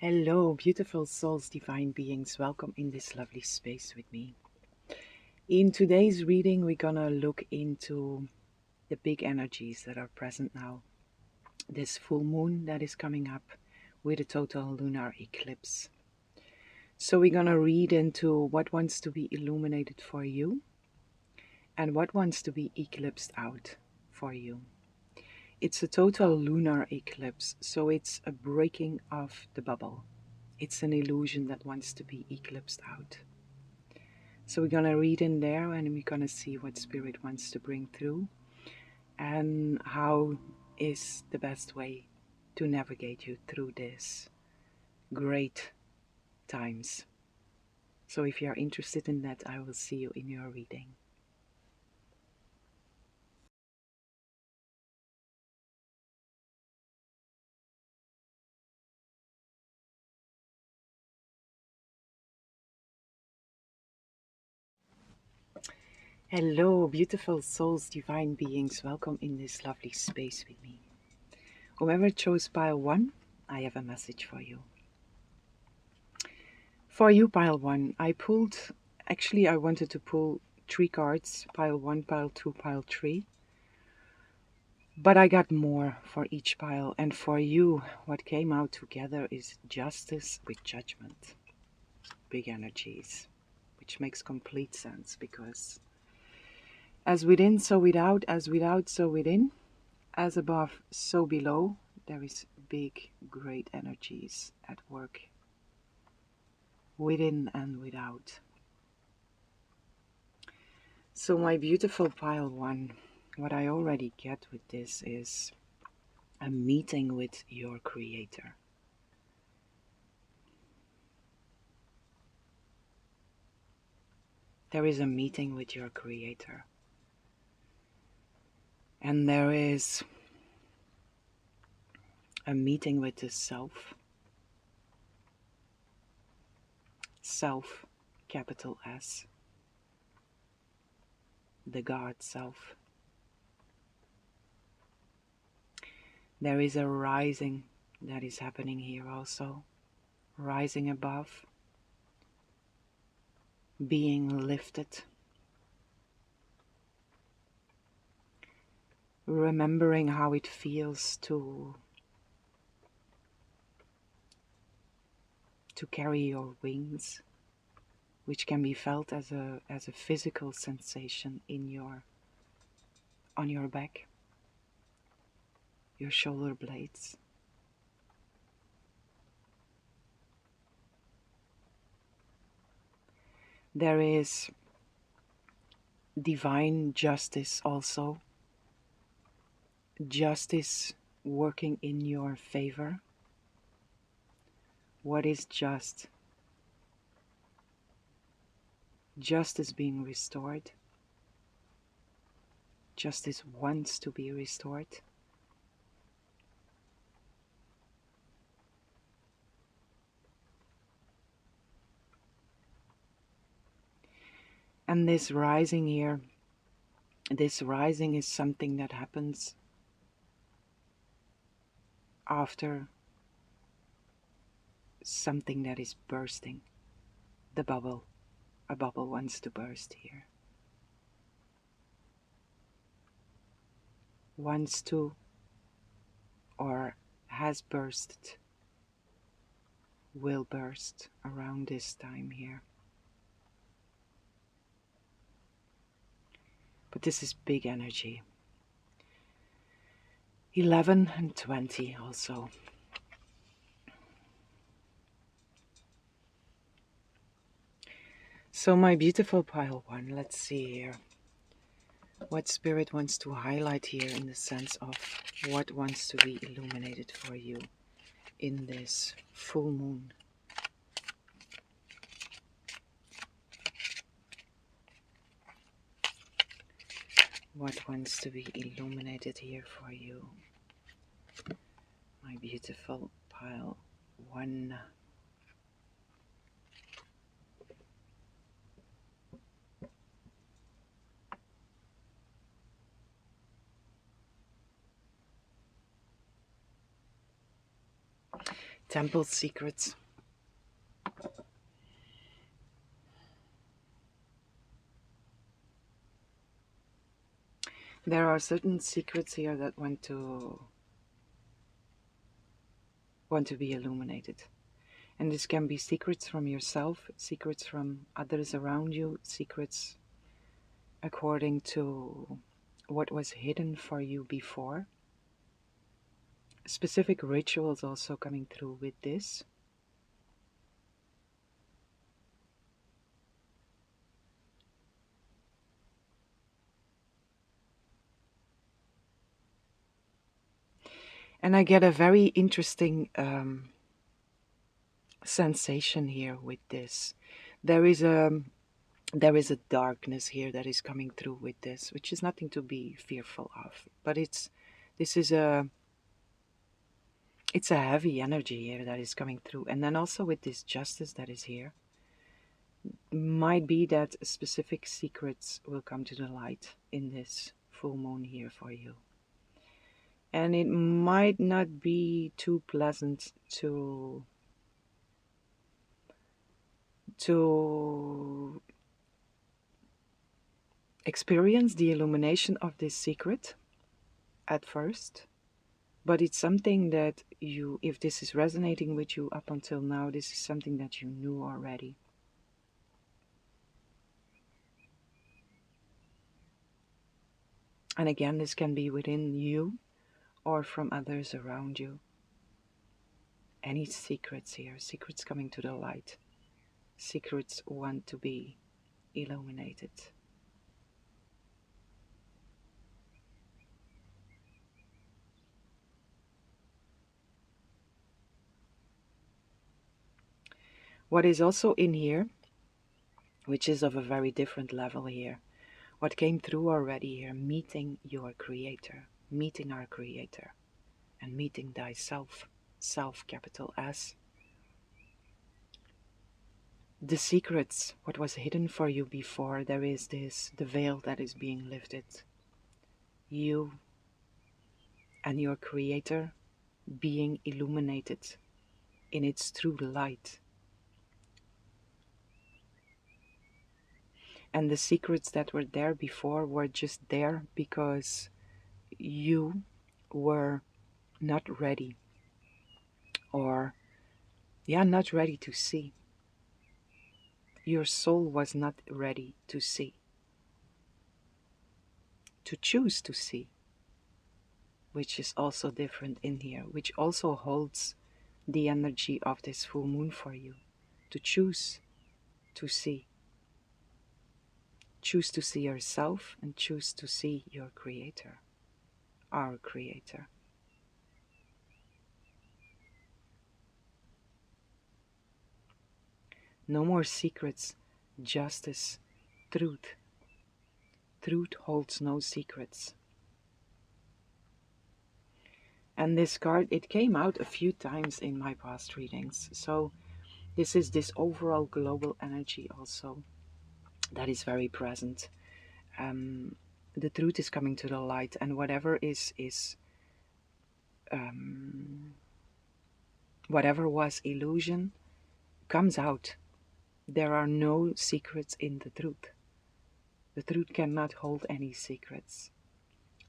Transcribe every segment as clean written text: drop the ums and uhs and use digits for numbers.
Hello, beautiful souls, divine beings. Welcome in this lovely space with me. In today's reading, we're gonna look into the big energies that are present now. This full moon that is coming up with a total lunar eclipse. So, we're gonna read into what wants to be illuminated for you and what wants to be eclipsed out for you. It's a total lunar eclipse, so it's a breaking of the bubble. It's an illusion that wants to be eclipsed out. So we're going to read in there and we're going to see what Spirit wants to bring through and how is the best way to navigate you through this great times. So if you are interested in that, I will see you in your reading. Hello, beautiful souls, divine beings. Welcome in this lovely space with me. Whoever chose pile 1, I have a message for you. For you, pile 1, I wanted to pull 3 cards, pile 1, pile 2, pile 3. But I got more for each pile, and for you, what came out together is justice with judgment. Big energies, which makes complete sense because as within, so without, as without, so within, as above, so below, there is big, great energies at work, within and without. So my beautiful pile 1, what I already get with this is a meeting with your creator. There is a meeting with your creator. And there is a meeting with the self. Self, capital S. The God self. There is a rising that is happening here also. Rising above. Being lifted. Remembering how it feels to carry your wings, which can be felt as a physical sensation on your back, your shoulder blades. There is divine justice also. Justice working in your favor. What is just? Justice being restored. Justice wants to be restored. And this rising here, this rising is something that happens after something that is bursting. The bubble. A bubble wants to burst here. Wants to or has burst. Will burst around this time here. But this is big energy. 11 and 20 also. So my beautiful pile 1, let's see here. What Spirit wants to highlight here in the sense of what wants to be illuminated for you in this full moon. What wants to be illuminated here for you? My beautiful pile 1. Temple secrets. There are certain secrets here that want to be illuminated. And this can be secrets from yourself, secrets from others around you, secrets according to what was hidden for you before. Specific rituals also coming through with this. And I get a very interesting sensation here with this. There is a darkness here that is coming through with this, which is nothing to be fearful of. But it's a heavy energy here that is coming through. And then also with this justice that is here, might be that specific secrets will come to the light in this full moon here for you. And it might not be too pleasant to experience the illumination of this secret at first. But it's something that you, if this is resonating with you up until now, this is something that you knew already. And again, this can be within you or from others around you. Any secrets here, secrets coming to the light, secrets want to be illuminated. What is also in here, which is of a very different level here, what came through already here, meeting your creator, meeting our creator, and meeting thyself, self capital S. The secrets, what was hidden for you before, there is this, the veil that is being lifted. You and your creator being illuminated in its true light. And the secrets that were there before were just there because you were not ready, or not ready to see. Your soul was not ready to see, to choose to see, which is also different in here, which also holds the energy of this full moon for you, to choose to see. Choose to see yourself and choose to see your creator, our creator. No more secrets, justice, truth. Truth holds no secrets. And this card, it came out a few times in my past readings. So this is this overall global energy also that is very present. The truth is coming to the light, and whatever whatever was illusion comes out. There are no secrets in the truth. The truth cannot hold any secrets.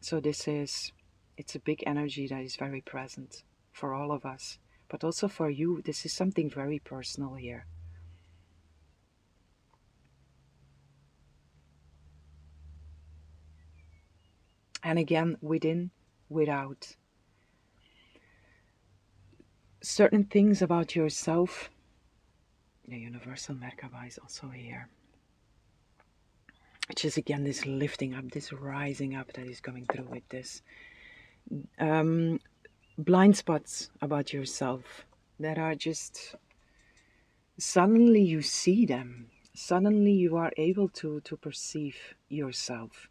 So it's a big energy that is very present for all of us, but also for you. This is something very personal here. And again, within, without. Certain things about yourself. The Universal Merkaba is also here. Which is again this lifting up, this rising up that is coming through with this. Blind spots about yourself that are just, suddenly you see them. Suddenly you are able to perceive yourself.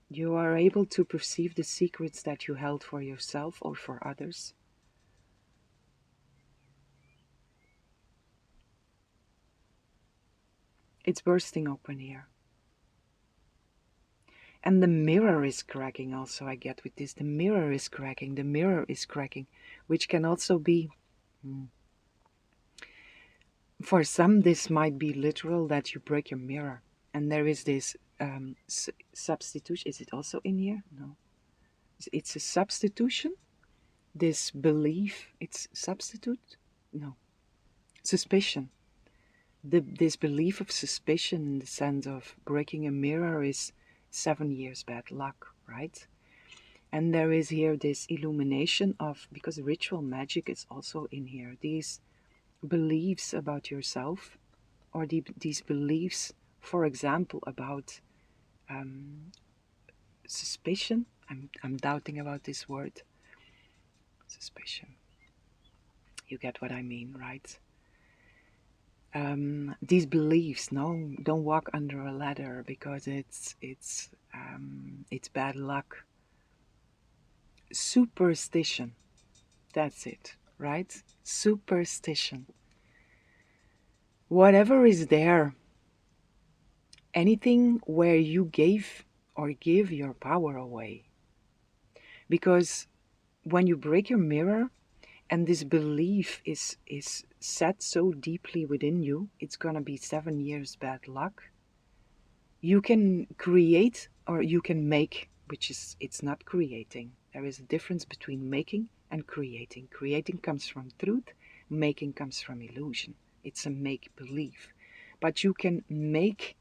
You are able to perceive the secrets that you held for yourself or for others. It's bursting open here. And the mirror is cracking also, I get with this. The mirror is cracking, the mirror is cracking, which can also be, for some, this might be literal that you break your mirror. And there is this substitution. Is it also in here? No. It's a substitution. This belief, it's substitute? No. Suspicion. This belief of suspicion in the sense of breaking a mirror is 7 years bad luck, right? And there is here this illumination of, because ritual magic is also in here, these beliefs about yourself, or these beliefs, for example, about suspicion. I'm doubting about this word. Suspicion. You get what I mean, right? These beliefs, no, don't walk under a ladder because it's bad luck. Superstition, that's it, right? Superstition. Whatever is there, anything where you gave or give your power away. Because when you break your mirror, and this belief is set so deeply within you, it's gonna be 7 years bad luck. You can create or you can make, which is, it's not creating. There is a difference between making and creating. Creating comes from truth, making comes from illusion. It's a make-believe. But you can make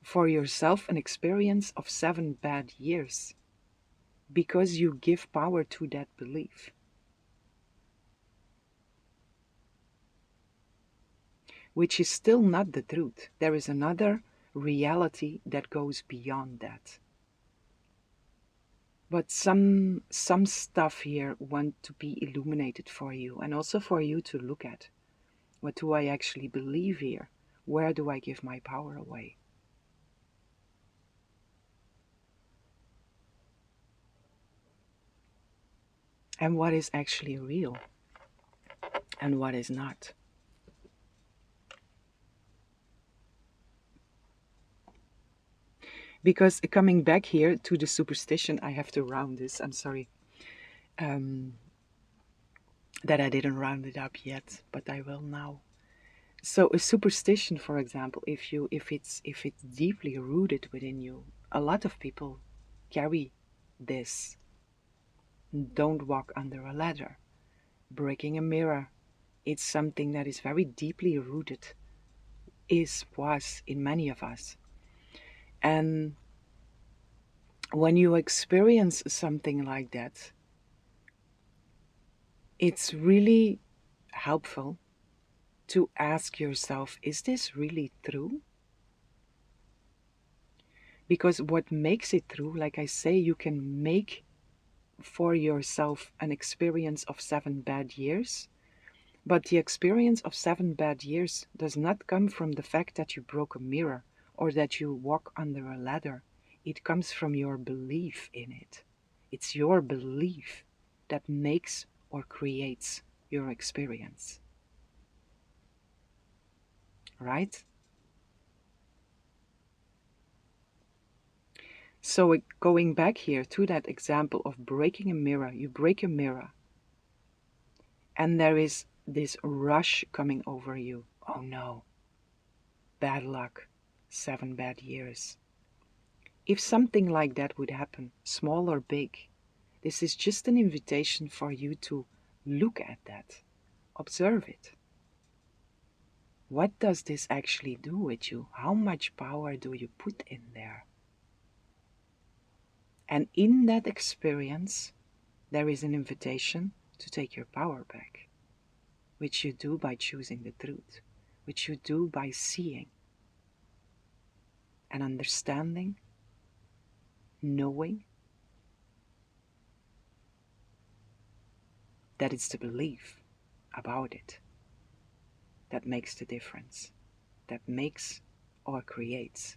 for yourself an experience of 7 bad years because you give power to that belief. Which is still not the truth. There is another reality that goes beyond that. But some stuff here want to be illuminated for you, and also for you to look at. What do I actually believe here? Where do I give my power away? And what is actually real? And what is not? Because coming back here to the superstition, I have to round this, I'm sorry. That I didn't round it up yet, but I will now. So a superstition, for example, if it's deeply rooted within you, a lot of people carry this. Don't walk under a ladder. Breaking a mirror. It's something that is very deeply rooted, was in many of us. And when you experience something like that, it's really helpful to ask yourself, is this really true? Because what makes it true, like I say, you can make for yourself an experience of 7 bad years, but the experience of 7 bad years does not come from the fact that you broke a mirror or that you walk under a ladder. It comes from your belief in it. It's your belief that makes or creates your experience. Right? So going back here to that example of breaking a mirror, you break a mirror and there is this rush coming over you. Oh no, bad luck, 7 bad years. If something like that would happen, small or big, this is just an invitation for you to look at that, observe it. What does this actually do with you? How much power do you put in there? And in that experience, there is an invitation to take your power back, which you do by choosing the truth, which you do by seeing and understanding, knowing that it's the belief about it that makes the difference, that makes or creates.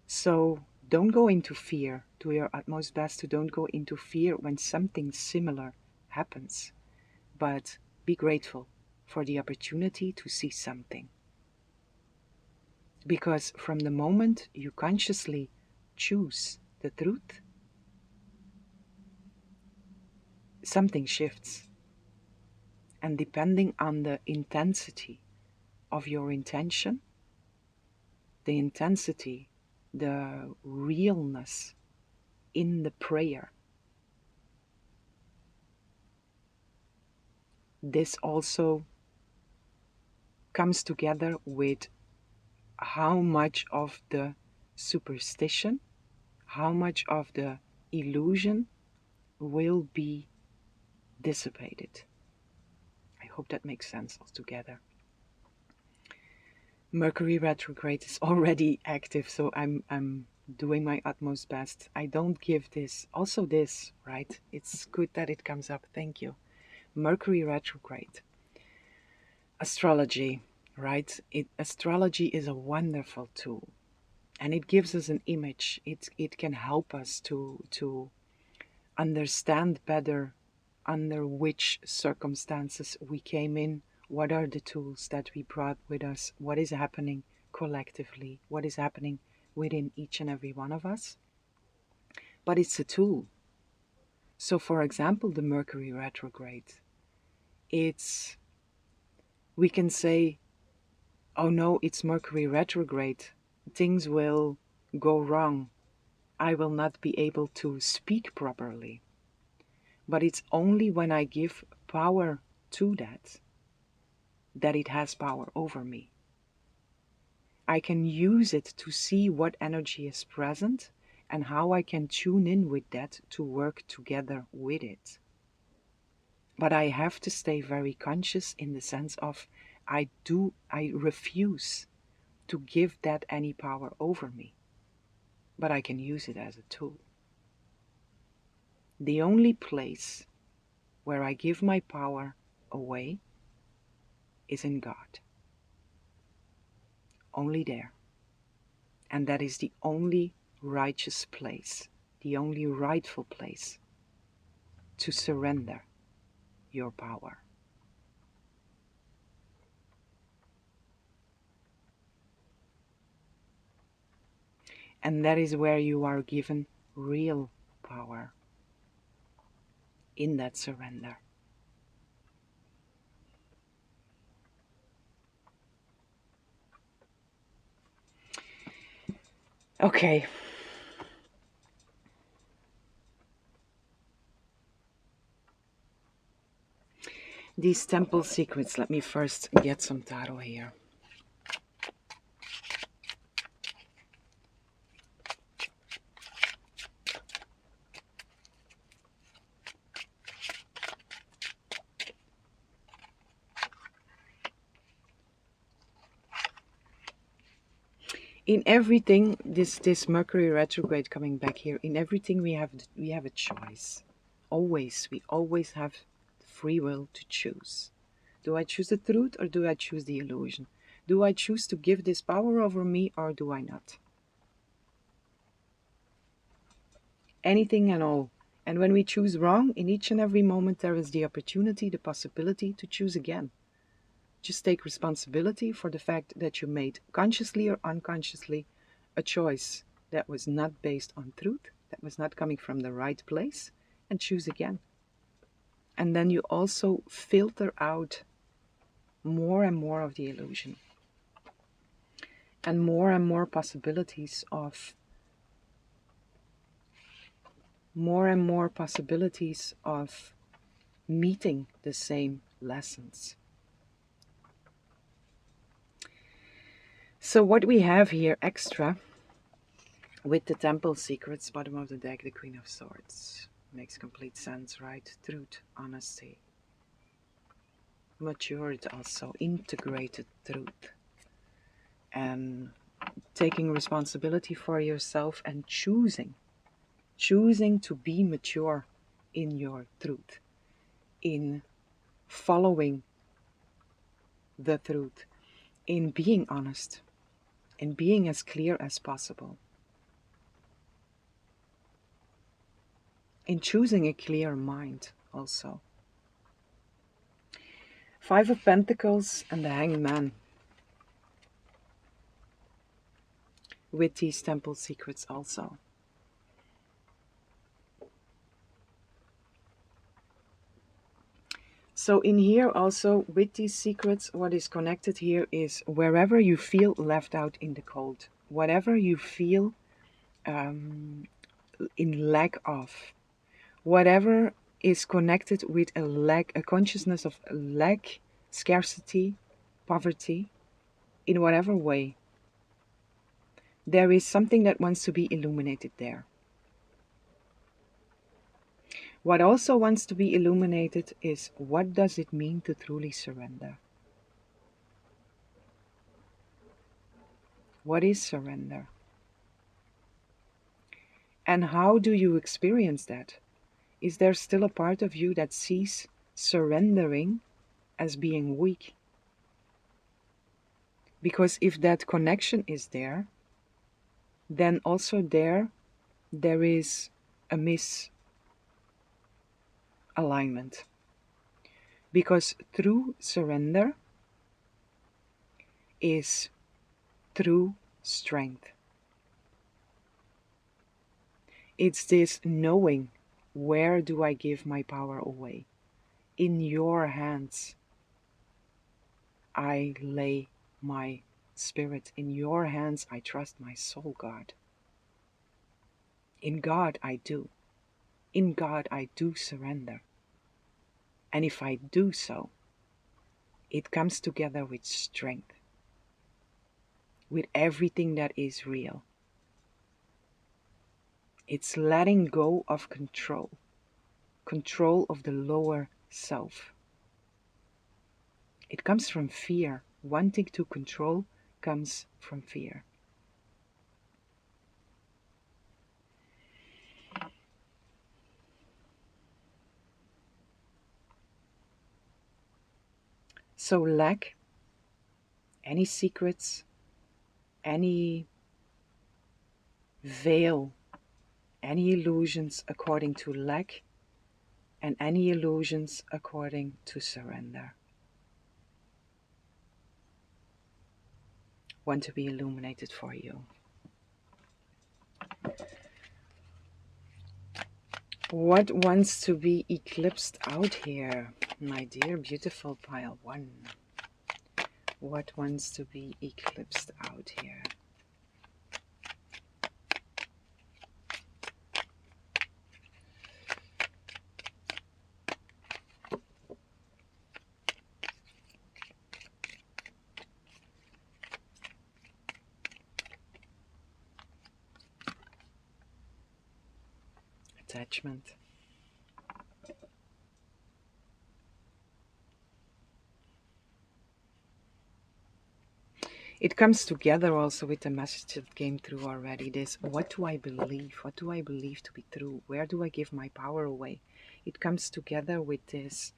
So don't go into fear. Do your utmost best to don't go into fear when something similar happens, but be grateful for the opportunity to see something. Because from the moment you consciously choose the truth, something shifts. And depending on the intensity of your intention, the intensity, the realness in the prayer, this also comes together with how much of the superstition, how much of the illusion will be dissipated. I hope that makes sense altogether. Mercury retrograde is already active, so I'm doing my utmost best. I don't give this, also this, right? It's good that it comes up. Thank you. Mercury retrograde. Astrology, right? Astrology is a wonderful tool, and it gives us an image. It can help us to understand better under which circumstances we came in, what are the tools that we brought with us, what is happening collectively, what is happening within each and every one of us. But it's a tool. So for example, the Mercury retrograde, we can say, oh no, it's Mercury retrograde, things will go wrong, I will not be able to speak properly. But it's only when I give power to that it has power over me. I can use it to see what energy is present and how I can tune in with that to work together with it. But I have to stay very conscious in the sense of I refuse to give that any power over me. But I can use it as a tool. The only place where I give my power away is in God. Only there. And that is the only righteous place, the only rightful place to surrender your power. And that is where you are given real power, in that surrender. Okay. These temple secrets, let me first get some tarot here. In everything, this Mercury retrograde coming back here, in everything we have a choice. We always have free will to choose. Do I choose the truth or do I choose the illusion? Do I choose to give this power over me or do I not? Anything and all. And when we choose wrong, in each and every moment there is the opportunity, the possibility to choose again. Just take responsibility for the fact that you made, consciously or unconsciously, a choice that was not based on truth, that was not coming from the right place, and choose again. And then you also filter out more and more of the illusion and more possibilities of meeting the same lessons. So what we have here extra with the temple secrets, bottom of the deck, the Queen of Swords. Makes complete sense, right? Truth, honesty. Matured also, integrated truth. And taking responsibility for yourself and choosing to be mature in your truth, in following the truth, in being honest, in being as clear as possible, in choosing a clear mind also. Five of Pentacles and the Hanged Man. with these temple secrets also. So in here also, with these secrets, what is connected here is wherever you feel left out in the cold, whatever you feel in lack of, whatever is connected with a lack, a consciousness of lack, scarcity, poverty, in whatever way, there is something that wants to be illuminated there. What also wants to be illuminated is, what does it mean to truly surrender? What is surrender? And how do you experience that? Is there still a part of you that sees surrendering as being weak? Because if that connection is there, then also there is a misalignment. Because true surrender is true strength. It's this knowing, where do I give my power away? In your hands I lay my spirit. In your hands I trust my soul, God. In God I do. In God I do surrender. And if I do so, it comes together with strength, with everything that is real. It's letting go of control, control of the lower self. It comes from fear. Wanting to control comes from fear. So lack, any secrets, any veil, any illusions according to lack, and any illusions according to surrender, want to be illuminated for you. What wants to be eclipsed out here, my dear beautiful pile one? What wants to be eclipsed out here? Attachment. It comes together also with the message that came through already. This, what do I believe? What do I believe to be true? Where do I give my power away? It comes together with this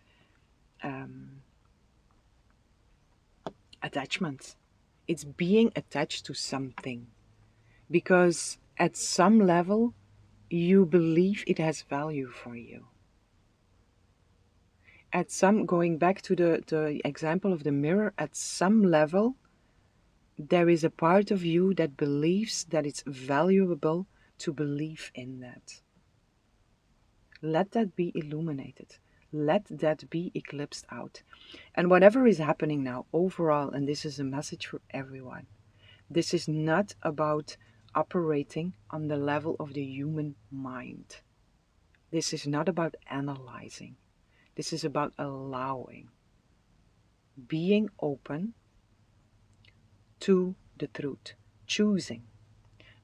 attachment. It's being attached to something. Because at some level, you believe it has value for you. At some, going back to the example of the mirror, at some level, there is a part of you that believes that it's valuable to believe in that. Let that be illuminated. Let that be eclipsed out. And whatever is happening now, overall, and this is a message for everyone, this is not about operating on the level of the human mind. This is not about analyzing. This is about allowing, being open to the truth, choosing.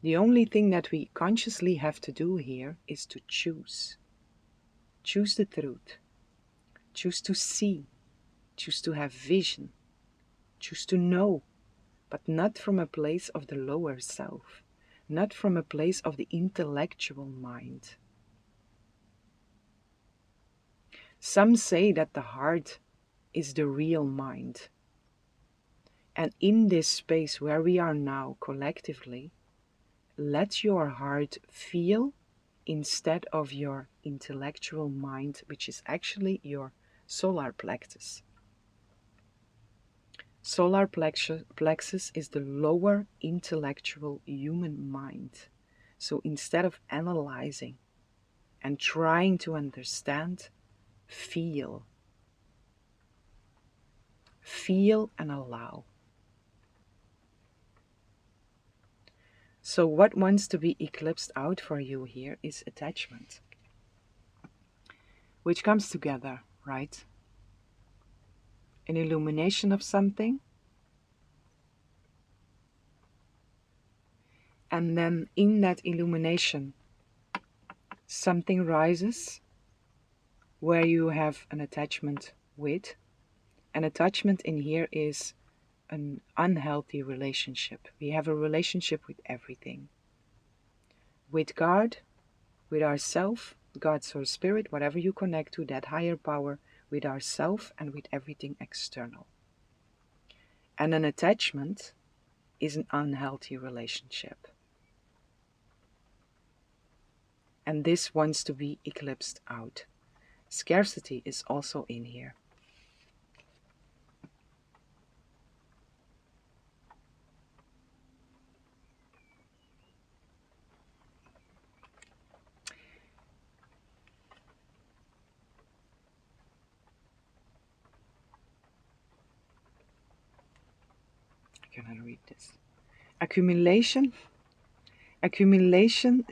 The only thing that we consciously have to do here is to choose. Choose the truth. Choose to see. Choose to have vision. Choose to know, but not from a place of the lower self, not from a place of the intellectual mind. Some say that the heart is the real mind. And in this space where we are now collectively, let your heart feel instead of your intellectual mind, which is actually your solar plexus. Solar plexus is the lower intellectual human mind. So instead of analyzing and trying to understand, feel. Feel and allow. So what wants to be eclipsed out for you here is attachment, which comes together, right? An illumination of something, and then in that illumination, something rises where you have an attachment with. An attachment in here is an unhealthy relationship. We have a relationship with everything. With God, with ourself, God, soul, spirit, whatever you connect to, that higher power, with ourself and with everything external. And an attachment is an unhealthy relationship. And this wants to be eclipsed out. Scarcity is also in here. I cannot read this. Accumulation,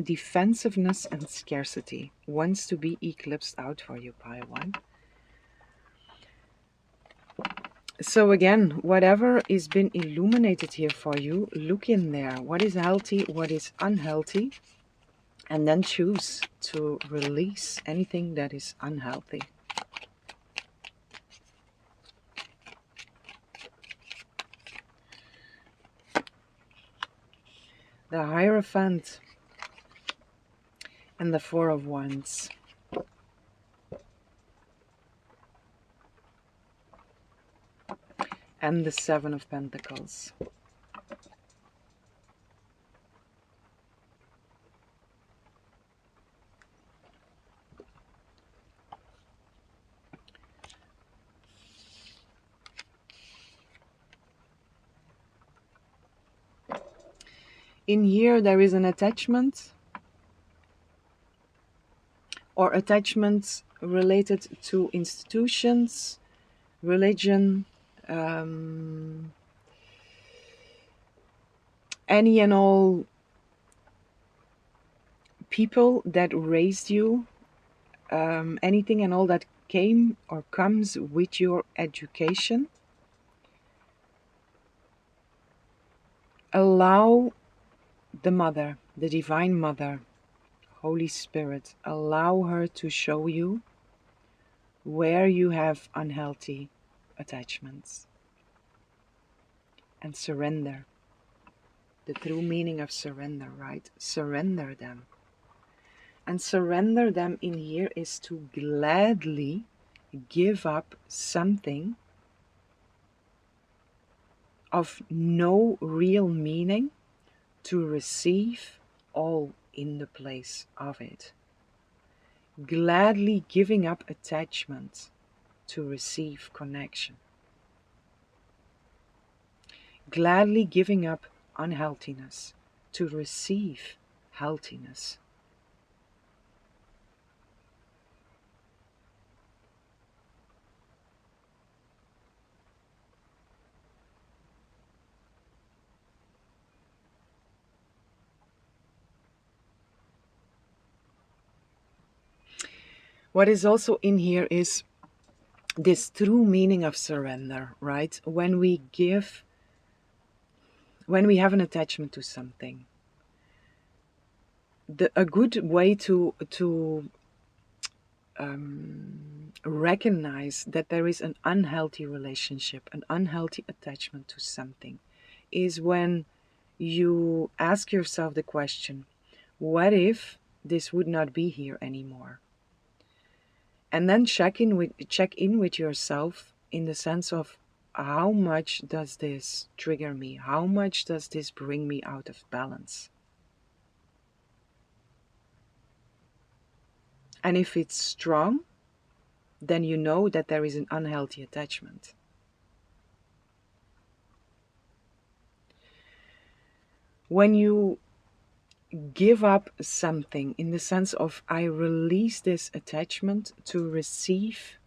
defensiveness, and scarcity wants to be eclipsed out for you, Pi 1. So again, whatever is been illuminated here for you, look in there. What is healthy, what is unhealthy, and then choose to release anything that is unhealthy. The Hierophant and the Four of Wands. And the Seven of Pentacles. In here there is an attachment, or attachments related to institutions, religion, any and all people that raised you, anything and all that came or comes with your education. Allow the Mother, the Divine Mother, Holy Spirit, allow her to show you where you have unhealthy attachments. And surrender. The true meaning of surrender, right? Surrender them. And surrender them in here is to gladly give up something of no real meaning to receive all in the place of it. Gladly giving up attachment to receive connection. Gladly giving up unhealthiness to receive healthiness. What is also in here is this true meaning of surrender, right? When we have an attachment to something, a good way to recognize that there is an unhealthy relationship, an unhealthy attachment to something, is when you ask yourself the question, what if this would not be here anymore? And then check in with yourself in the sense of, how much does this trigger me? How much does this bring me out of balance? And if it's strong, then you know that there is an unhealthy attachment. When you give up something in the sense of I release this attachment to receive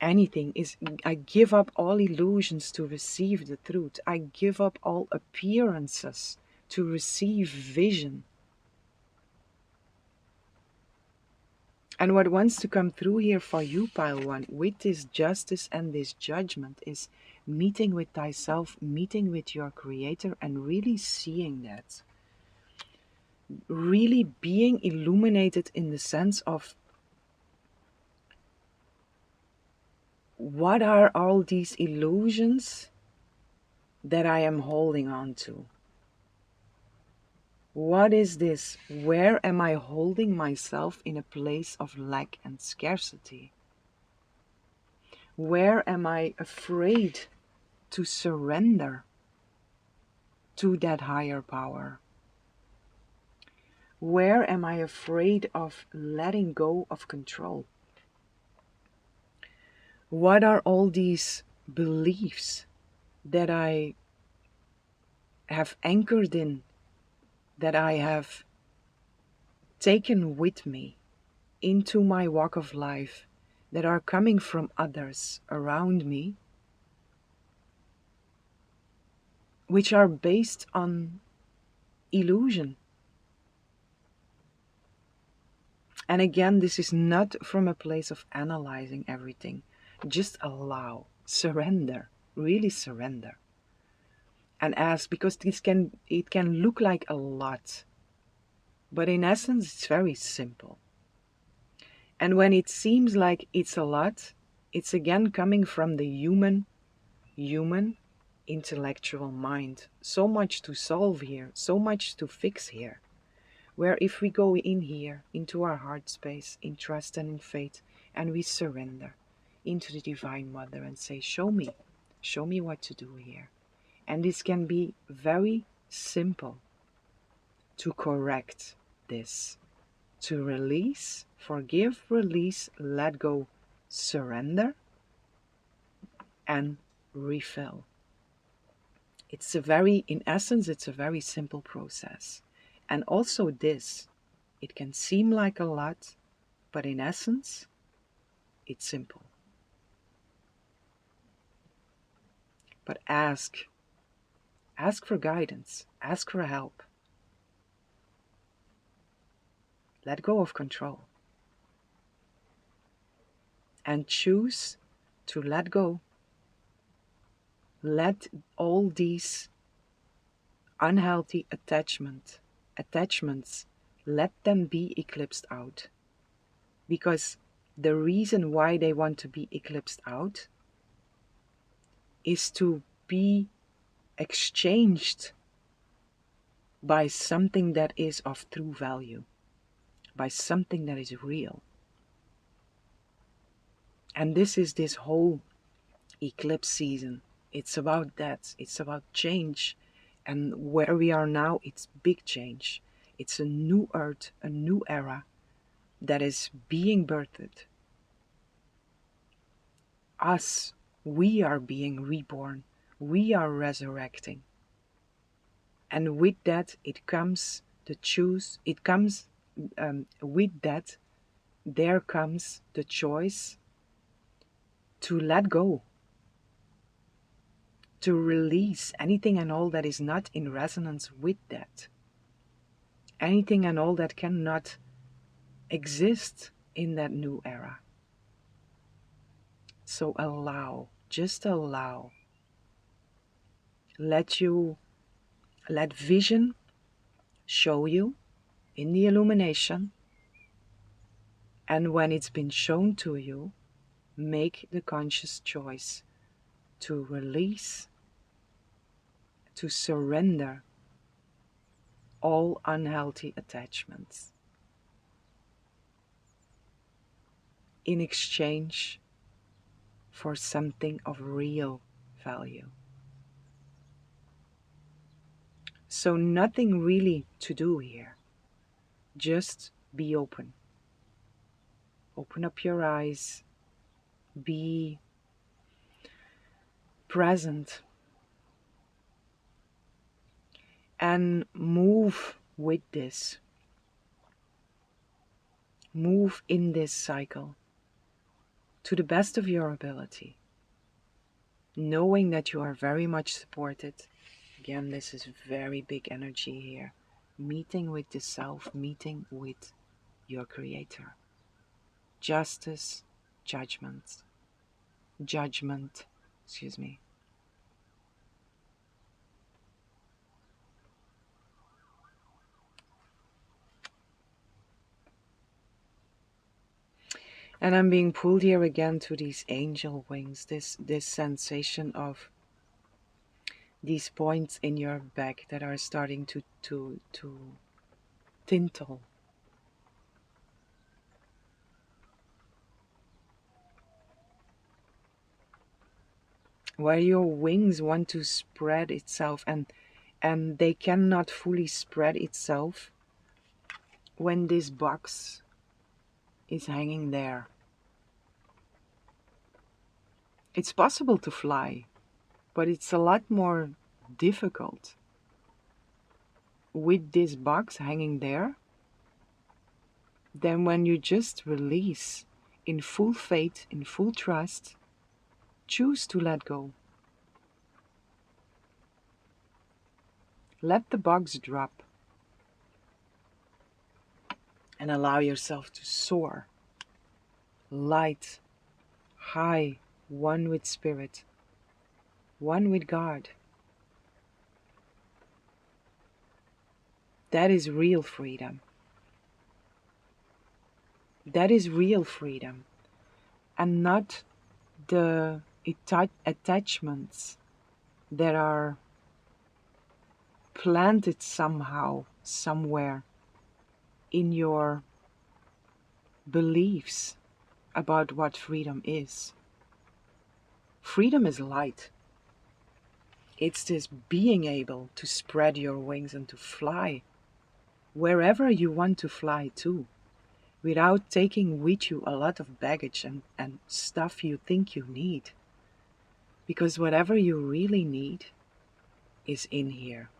anything, is I give up all illusions to receive the truth. I give up all appearances to receive vision. And what wants to come through here for you, pile one, with this justice and this judgment is meeting with thyself, meeting with your creator, and really seeing that. Really being illuminated in the sense of what are all these illusions that I am holding on to? What is this? Where am I holding myself in a place of lack and scarcity? Where am I afraid to surrender to that higher power? Where am I afraid of letting go of control? What are all these beliefs that I have anchored in, that I have taken with me into my walk of life, that are coming from others around me, which are based on illusion? And again, this is not from a place of analyzing everything. Just allow, surrender, really surrender. And ask, because it can look like a lot, but in essence it's very simple. And when it seems like it's a lot, it's again coming from the human intellectual mind. So much to solve here, so much to fix here. Where if we go in here, into our heart space, in trust and in faith, and we surrender into the Divine Mother and say, show me what to do here. And this can be very simple to correct this, to release, forgive, release, let go, surrender, and refill. In essence, it's a very simple process. And also this, it can seem like a lot, but in essence, it's simple. But ask for guidance, ask for help. Let go of control. And choose to let go. Let all these unhealthy attachments, let them be eclipsed out. Because the reason why they want to be eclipsed out is to be exchanged by something that is of true value, by something that is real. And this is this whole eclipse season. It's about that. It's about change. And where we are now, it's big change. It's a new earth, a new era that is being birthed. Us, we are being reborn. We are resurrecting. And with that, it comes the choose. It comes, with that, there comes the choice to let go, to release anything and all that is not in resonance with that. Anything and all that cannot exist in that new era. So allow, just allow. Let vision show you in the illumination. And when it's been shown to you, make the conscious choice to release, to surrender all unhealthy attachments in exchange for something of real value. So nothing really to do here. Just be open. Open up your eyes. Be present. and move with this. Move in this cycle to the best of your ability, knowing that you are very much supported. Again, this is very big energy here. Meeting with the self, meeting with your creator. Justice, judgment, excuse me. And I'm being pulled here again to these angel wings, this sensation of these points in your back that are starting to tintle. Where your wings want to spread itself, and they cannot fully spread itself when this box is hanging there. It's possible to fly, but it's a lot more difficult with this box hanging there than when you just release in full faith, in full trust, choose to let go. Let the box drop and allow yourself to soar, light, high, one with spirit, one with God. That is real freedom. That is real freedom, and not the attachments that are planted somehow, somewhere in your beliefs about what freedom is. Freedom is light. It's this being able to spread your wings and to fly wherever you want to fly to, without taking with you a lot of baggage and stuff you think you need. Because whatever you really need is in here.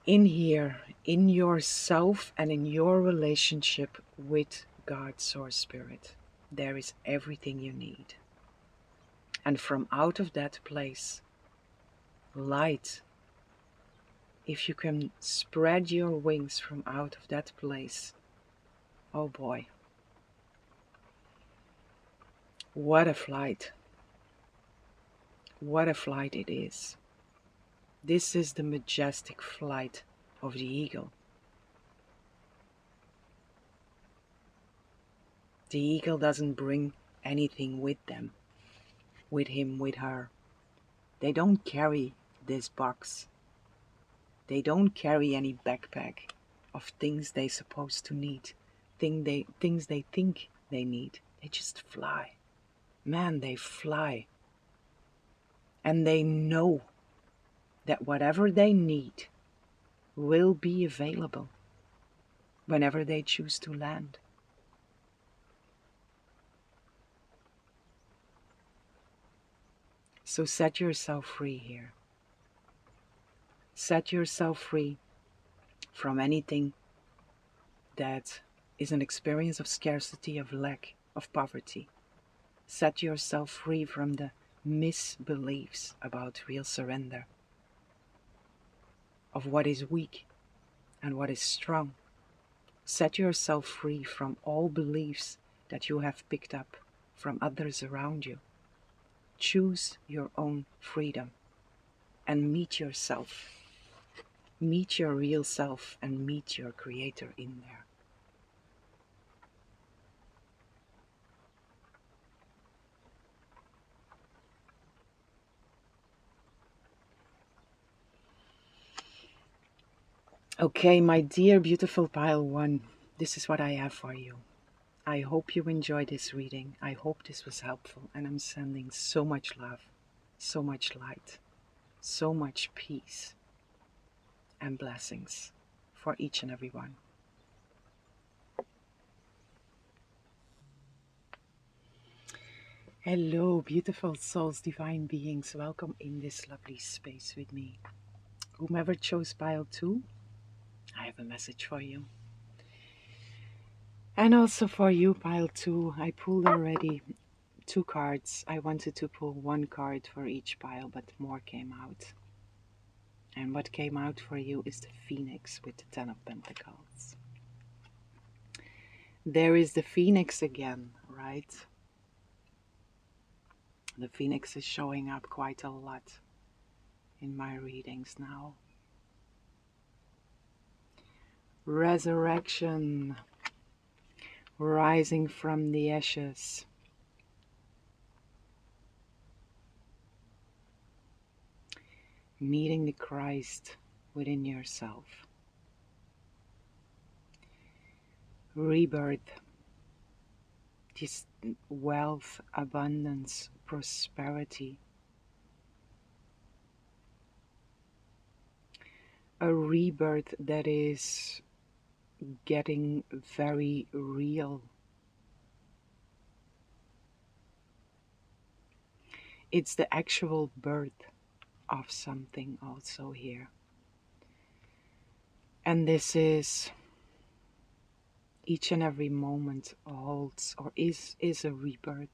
In here, in yourself and in your relationship with God, Source Spirit, there is everything you need. And from out of that place, light, if you can spread your wings from out of that place, oh boy, what a flight. What a flight it is. This is the majestic flight of the eagle. The eagle doesn't bring anything with them, with him, with her. They don't carry this box. They don't carry any backpack of things they're supposed to need, things they think they need. They just fly. Man, they fly. And they know that whatever they need will be available whenever they choose to land. So set yourself free here. Set yourself free from anything that is an experience of scarcity, of lack, of poverty. Set yourself free from the misbeliefs about real surrender, of what is weak and what is strong. Set yourself free from all beliefs that you have picked up from others around you. Choose your own freedom and meet yourself. Meet your real self and meet your creator in there. Okay, my dear beautiful pile one, this is what I have for you. I hope you enjoyed this reading. I hope this was helpful, and I'm sending so much love, so much light, so much peace and blessings for each and every one. Hello, beautiful souls, divine beings. Welcome in this lovely space with me. Whomever chose pile 2, I have a message for you. And also for you, pile 2, I pulled already 2 cards. I wanted to pull 1 card for each pile, but more came out. And what came out for you is the Phoenix with the 10 of Pentacles. There is the Phoenix again, right? The Phoenix is showing up quite a lot in my readings now. Resurrection, rising from the ashes. Meeting the Christ within yourself. Rebirth, this wealth, abundance, prosperity. A rebirth that is getting very real. It's the actual birth of something also here. And this is each and every moment holds or is a rebirth,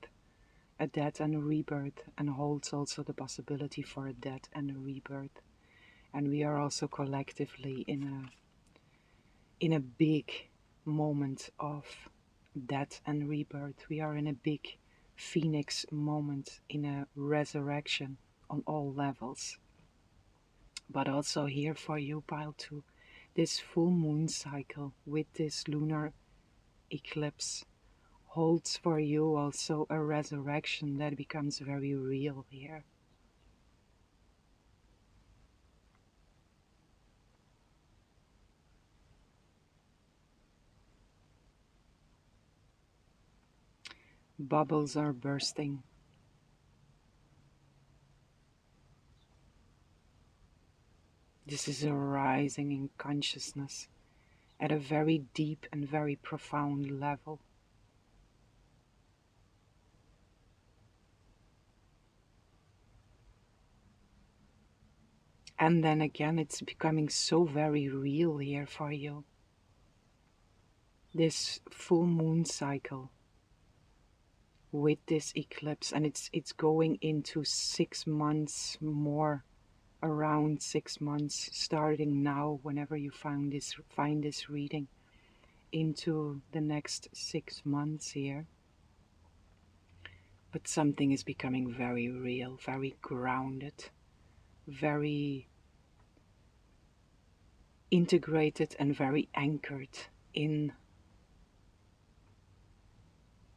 a death and a rebirth, and holds also the possibility for a death and a rebirth. And we are also collectively in a big moment of death and rebirth. We are in a big phoenix moment, in a resurrection on all levels. But also here for you, pile 2, this full moon cycle with this lunar eclipse holds for you also a resurrection that becomes very real here. Bubbles are bursting. This is a rising in consciousness at a very deep and very profound level. And then again, it's becoming so very real here for you. This full moon cycle with this eclipse, and it's going into 6 months more, around 6 months, starting now, whenever you find this reading, into the next 6 months here. But something is becoming very real, very grounded, very integrated and very anchored in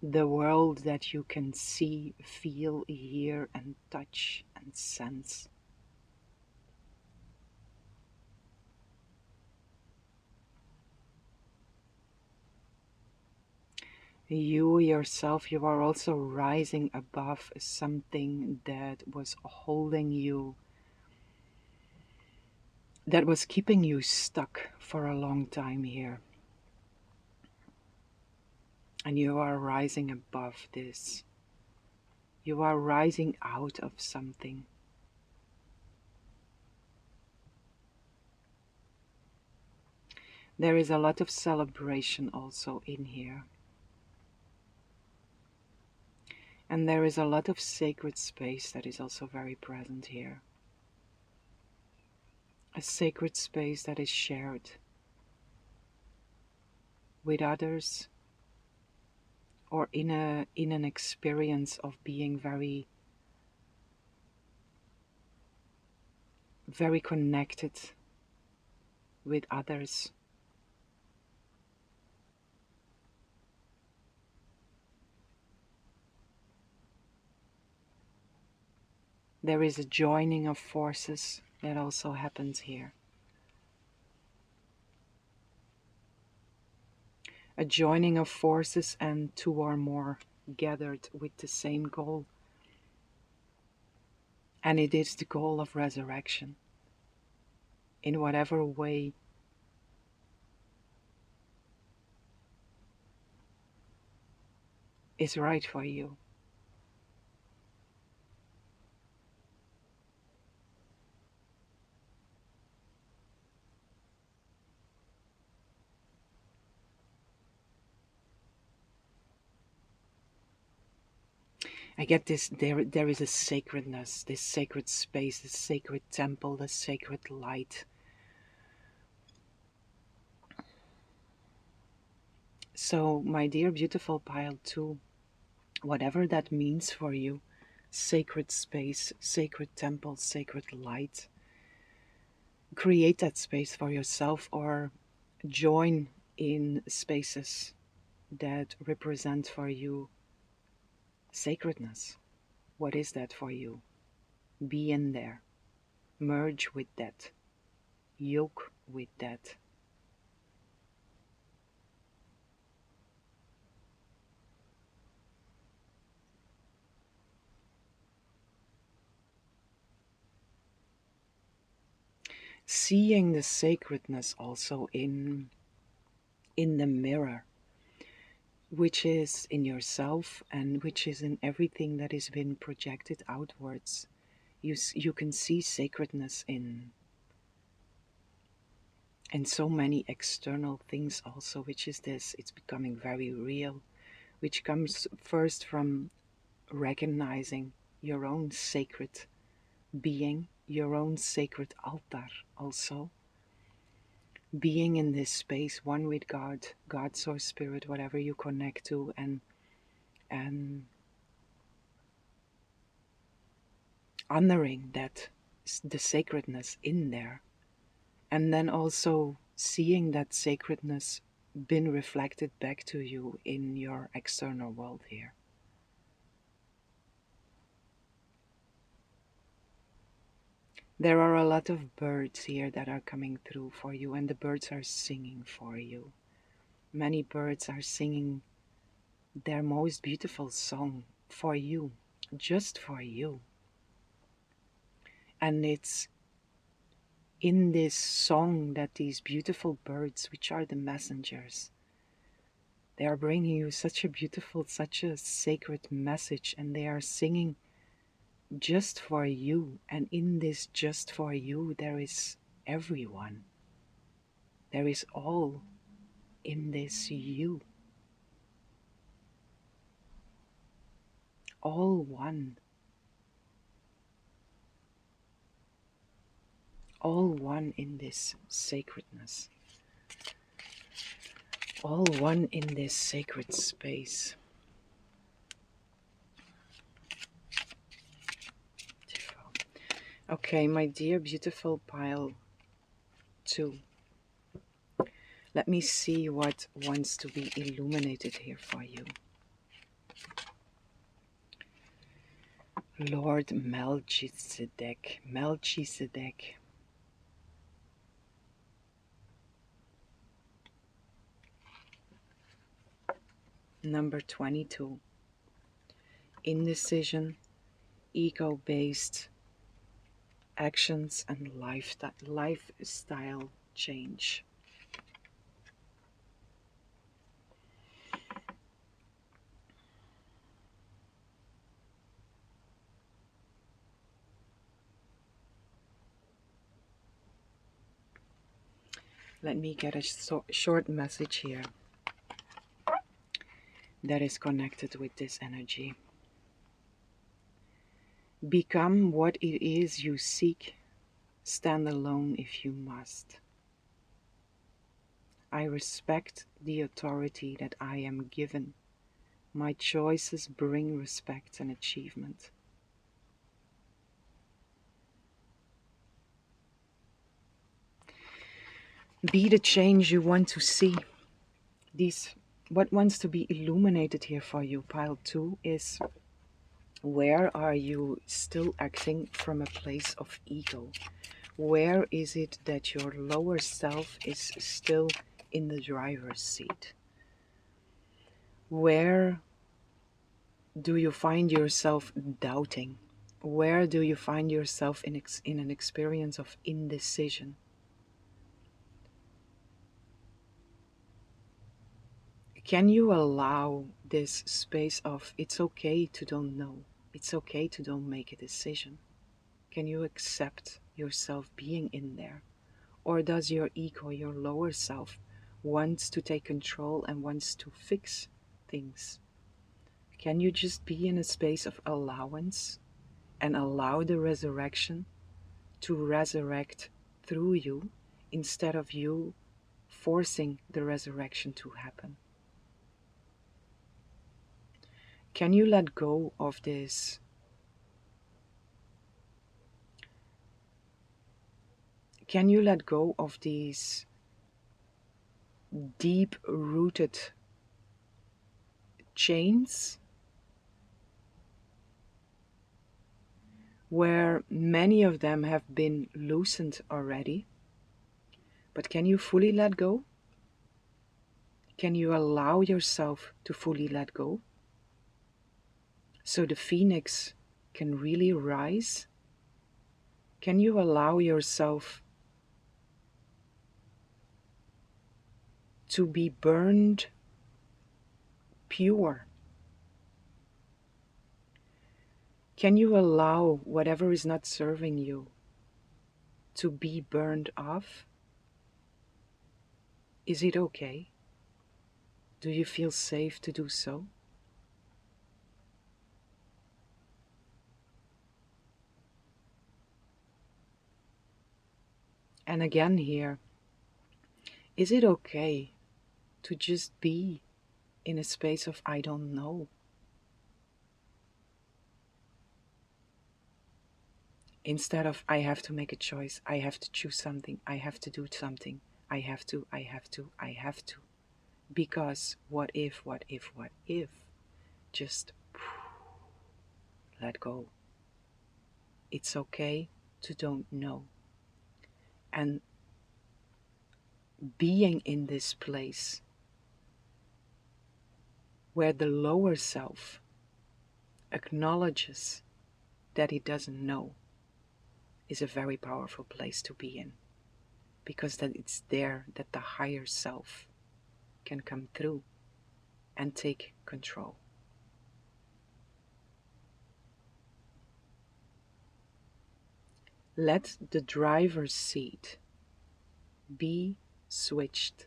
the world that you can see, feel, hear, and touch and sense. You yourself, you are also rising above something that was holding you, that was keeping you stuck for a long time here. And you are rising above this. You are rising out of something. There is a lot of celebration also in here. And there is a lot of sacred space that is also very present here. A sacred space that is shared with others, or in an experience of being very, very connected with others. There is a joining of forces that also happens here. A joining of forces, and 2 or more gathered with the same goal. And it is the goal of resurrection. In whatever way is right for you. I get this, there is a sacredness, this sacred space, this sacred temple, this sacred light. So, my dear beautiful pile 2, whatever that means for you, sacred space, sacred temple, sacred light, create that space for yourself or join in spaces that represent for you sacredness. What is that for you? Be in there. Merge with that. Yoke with that. Seeing the sacredness also in the mirror, which is in yourself and which is in everything that has been projected outwards. You can see sacredness in so many external things also, which is this, it's becoming very real, which comes first from recognizing your own sacred being, your own sacred altar also. Being in this space, one with God, God, source, spirit, whatever you connect to, and honoring that, the sacredness in there. And then also seeing that sacredness been reflected back to you in your external world here. There are a lot of birds here that are coming through for you, and the birds are singing for you. Many birds are singing their most beautiful song for you, just for you. And it's in this song that these beautiful birds, which are the messengers, they are bringing you such a beautiful, such a sacred message, and they are singing just for you. And in this just for you, there is everyone. There is all in this you. All one. All one in this sacredness. All one in this sacred space. Okay, my dear beautiful pile 2. Let me see what wants to be illuminated here for you. Lord Melchizedek, Melchizedek. Number 22. Indecision, ego-based actions and lifestyle change. Let me get a short message here that is connected with this energy. Become what it is you seek. Stand alone if you must. I respect the authority that I am given. My choices bring respect and achievement. Be the change you want to see. What wants to be illuminated here for you, pile 2, is where are you still acting from a place of ego? Where is it that your lower self is still in the driver's seat? Where do you find yourself doubting? Where do you find yourself in an experience of indecision? Can you allow this space of it's okay to don't know, it's okay to don't make a decision? Can you accept yourself being in there? Or does your ego, your lower self, wants to take control and wants to fix things? Can you just be in a space of allowance and allow the resurrection to resurrect through you instead of you forcing the resurrection to happen? Can you let go of this? Can you let go of these deep rooted chains where many of them have been loosened already? But can you fully let go? Can you allow yourself to fully let go? So the phoenix can really rise? Can you allow yourself to be burned pure? Can you allow whatever is not serving you to be burned off? Is it okay? Do you feel safe to do so? And again here, is it okay to just be in a space of I don't know? Instead of I have to make a choice, I have to choose something, I have to do something, I have to, I have to, I have to. Because what if, what if, what if? Just let go. It's okay to don't know. And being in this place where the lower self acknowledges that it doesn't know is a very powerful place to be in, because that it's there that the higher self can come through and take control. Let the driver's seat be switched.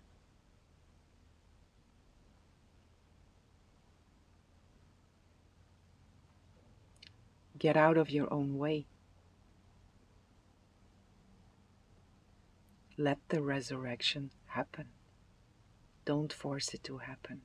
Get out of your own way. Let the resurrection happen. Don't force it to happen.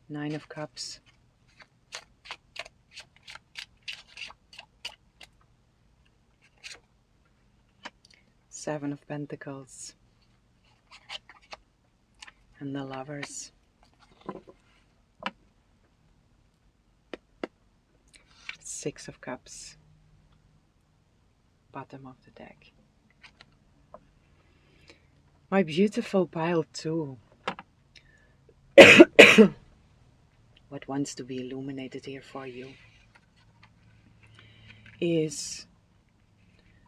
Nine of Cups. Seven of Pentacles. And the Lovers. Six of Cups. Bottom of the deck. My beautiful pile 2. What wants to be illuminated here for you is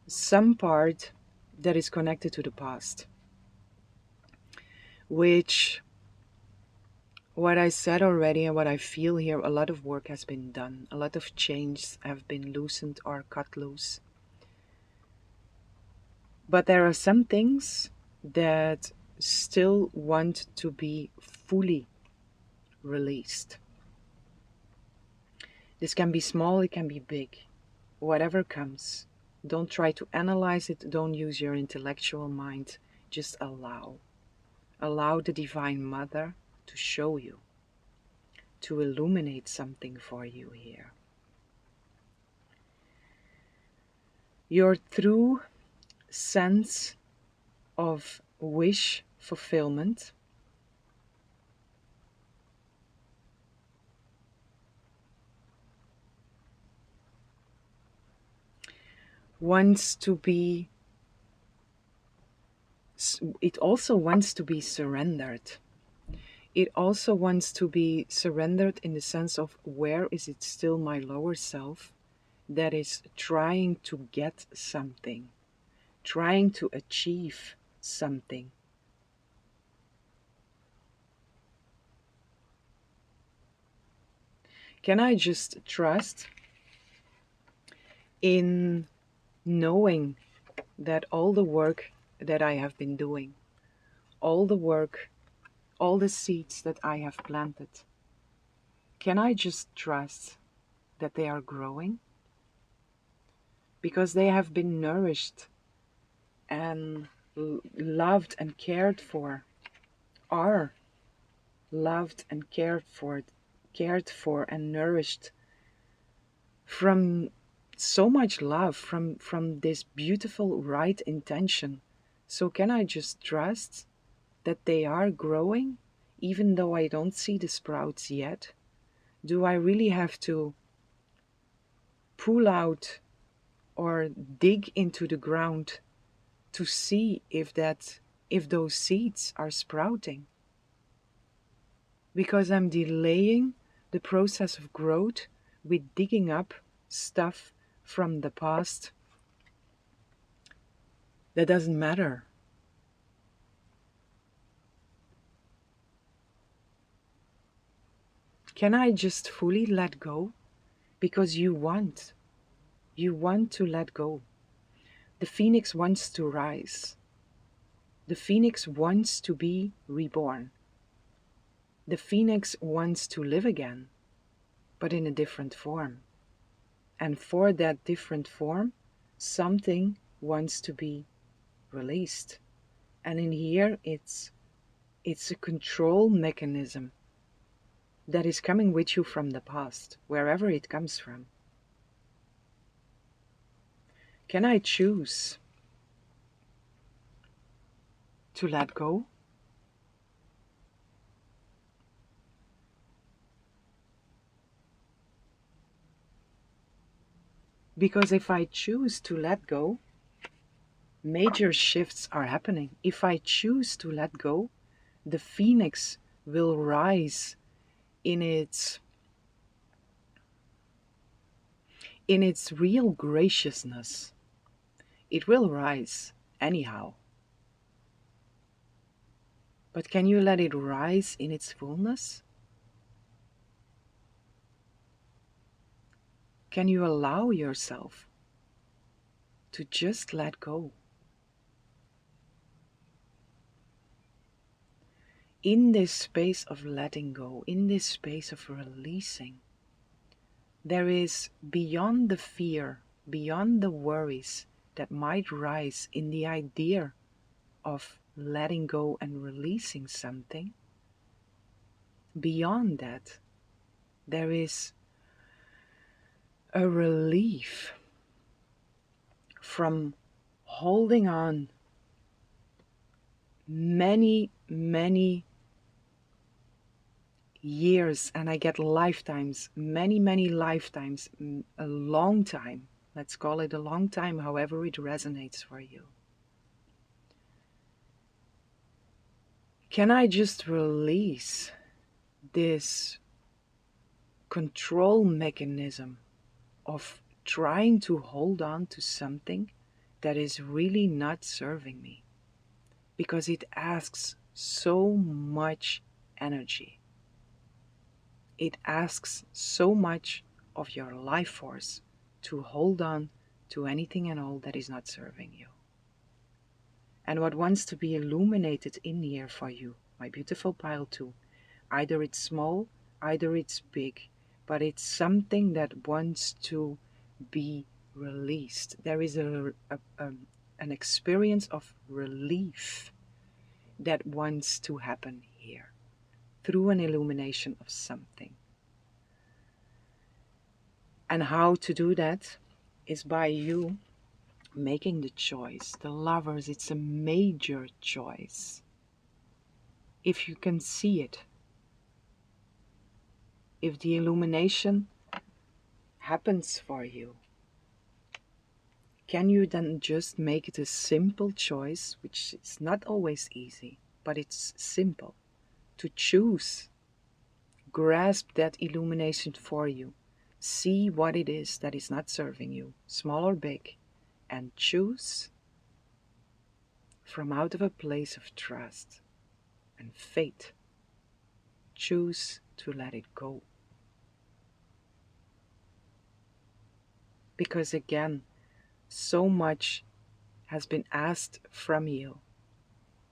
some part that is connected to the past, which, what I said already and what I feel here, a lot of work has been done. A lot of chains have been loosened or cut loose. But there are some things that still want to be fully released. This can be small, it can be big. Whatever comes. Don't try to analyze it. Don't use your intellectual mind. Just allow. Allow the Divine Mother to show you, to illuminate something for you here. Your true sense of wish fulfillment wants to be, it also wants to be surrendered. It also wants to be surrendered in the sense of, where is it still my lower self that is trying to get something, trying to achieve something? Can I just trust in knowing that all the work that I have been doing, all the work, all the seeds that I have planted, can I just trust that they are growing? Because they have been nourished and loved and cared for, are loved and cared for and nourished from so much love, from this beautiful right intention. So can I just trust that they are growing, even though I don't see the sprouts yet? Do I really have to pull out or dig into the ground to see if those seeds are sprouting? Because I'm delaying the process of growth with digging up stuff from the past that doesn't matter. Can I just fully let go? Because you want to let go. The phoenix wants to rise. The phoenix wants to be reborn. The phoenix wants to live again, but in a different form. And for that different form, something wants to be released. And in here, it's a control mechanism that is coming with you from the past, wherever it comes from. Can I choose to let go? Because if I choose to let go, major shifts are happening. If I choose to let go, the phoenix will rise in its real graciousness. It will rise anyhow. But can you let it rise in its fullness? Can you allow yourself to just let go? In this space of letting go, in this space of releasing, there is, beyond the fear, beyond the worries that might rise in the idea of letting go and releasing something, beyond that, there is a relief from holding on many, many years, and I get lifetimes, many, many lifetimes, a long time. Let's call it a long time, however it resonates for you. Can I just release this control mechanism of trying to hold on to something that is really not serving me? Because it asks so much energy. It asks so much of your life force to hold on to anything and all that is not serving you. And what wants to be illuminated in here for you, my beautiful pile 2, either it's small, either it's big, but it's something that wants to be released. There is an experience of relief that wants to happen here through an illumination of something. And how to do that is by you making the choice. The lovers, it's a major choice. If you can see it, if the illumination happens for you, can you then just make it a simple choice, which is not always easy, but it's simple, to choose, grasp that illumination for you, see what it is that is not serving you, small or big, and choose from out of a place of trust and faith. Choose to let it go. Because again, so much has been asked from you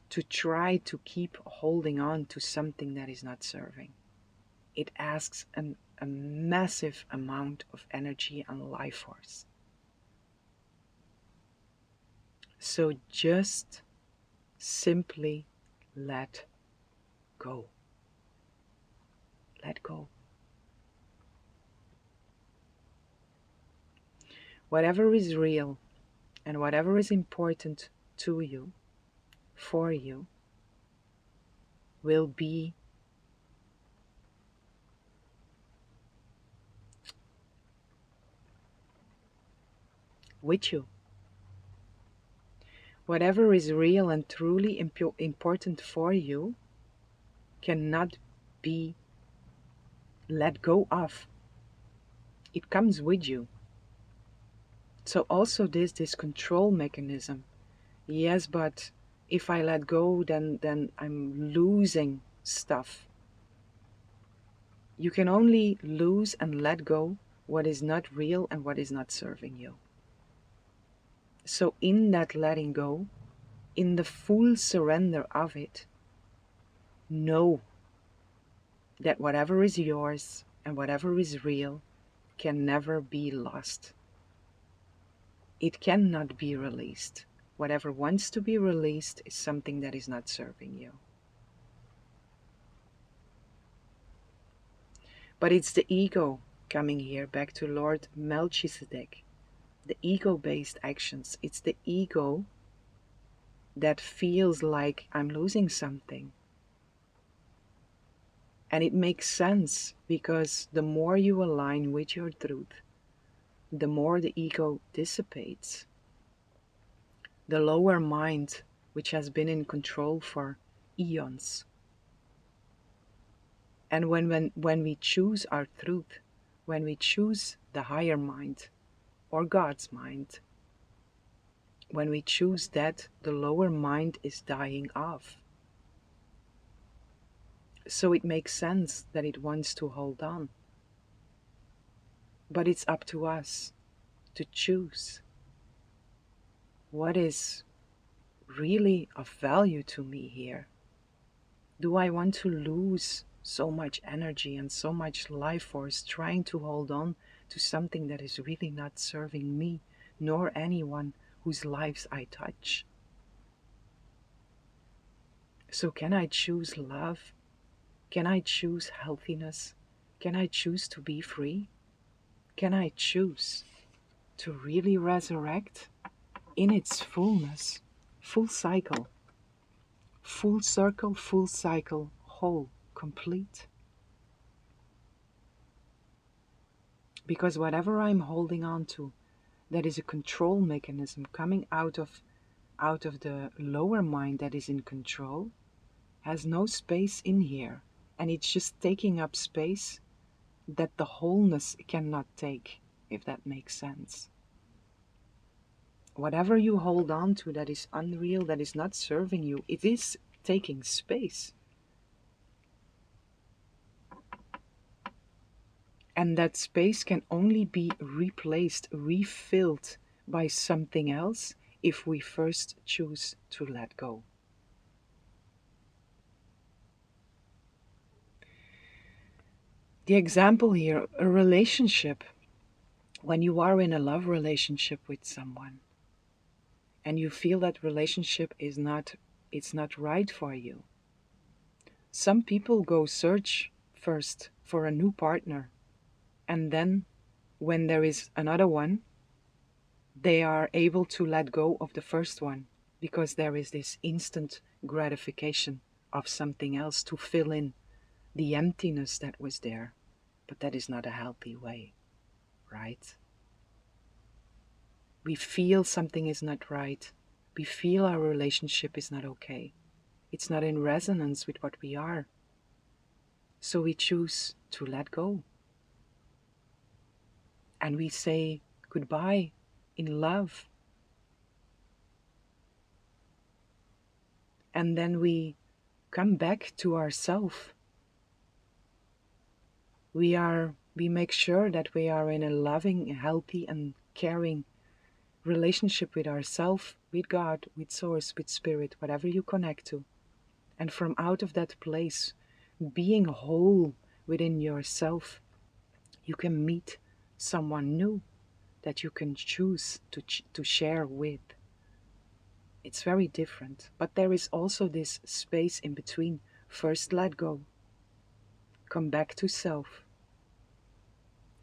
to try to keep holding on to something that is not serving. It asks a massive amount of energy and life force. So just simply let go. Let go. Whatever is real and whatever is important to you, for you, will be with you. Whatever is real and truly important for you cannot be let go of. It comes with you. So also this control mechanism. Yes, but if I let go, then I'm losing stuff. You can only lose and let go what is not real and what is not serving you. So in that letting go, in the full surrender of it, know that whatever is yours and whatever is real can never be lost. It cannot be released. Whatever wants to be released is something that is not serving you. But it's the ego coming here back to Lord Melchizedek. The ego-based actions. It's the ego that feels like I'm losing something. And it makes sense because the more you align with your truth, the more the ego dissipates. The lower mind, which has been in control for eons. And when we choose our truth, when we choose the higher mind or God's mind, when we choose that, the lower mind is dying off. So it makes sense that it wants to hold on. But it's up to us to choose what is really of value to me here. Do I want to lose so much energy and so much life force trying to hold on to something that is really not serving me nor anyone whose lives I touch? So can I choose love? Can I choose healthiness? Can I choose to be free? Can I choose to really resurrect in its fullness, full cycle, full circle, full cycle, whole, complete? Because whatever I'm holding on to, that is a control mechanism coming out of the lower mind that is in control, has no space in here. And it's just taking up space that the wholeness cannot take, if that makes sense. Whatever you hold on to that is unreal, that is not serving you, it is taking space. And that space can only be replaced, refilled by something else if we first choose to let go. The example here, a relationship. When you are in a love relationship with someone and you feel that relationship is not, it's not right for you. Some people go search first for a new partner, and then when there is another one, they are able to let go of the first one because there is this instant gratification of something else to fill in the emptiness that was there. But that is not a healthy way, right? We feel something is not right. We feel our relationship is not okay. It's not in resonance with what we are. So we choose to let go. And we say goodbye in love. And then we come back to ourselves. We make sure that we are in a loving, healthy, and caring relationship with ourself, with God, with Source, with Spirit, whatever you connect to. And from out of that place, being whole within yourself, you can meet someone new that you can choose to share with. It's very different. But there is also this space in between. First, let go. Come back to self.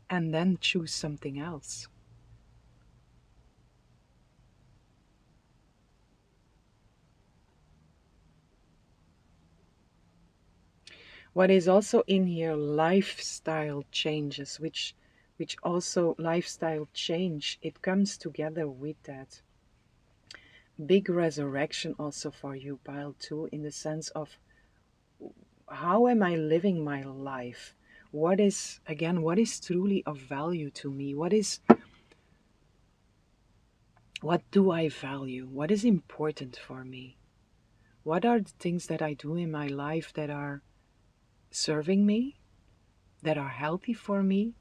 And then choose something else. What is also in here, lifestyle changes, which also lifestyle change, it comes together with that. Big resurrection also for you, pile 2, in the sense of how am I living my life? What is, again, what is truly of value to me? What do I value? What is important for me? What are the things that I do in my life that are serving me, that are healthy for me,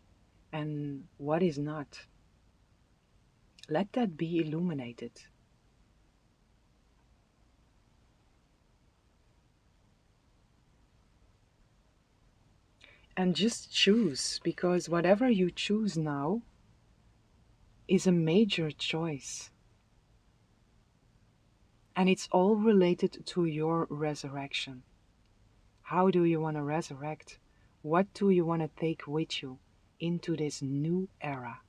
and what is not? Let that be illuminated. And just choose, because whatever you choose now is a major choice. And it's all related to your resurrection. How do you want to resurrect? What do you want to take with you into this new era?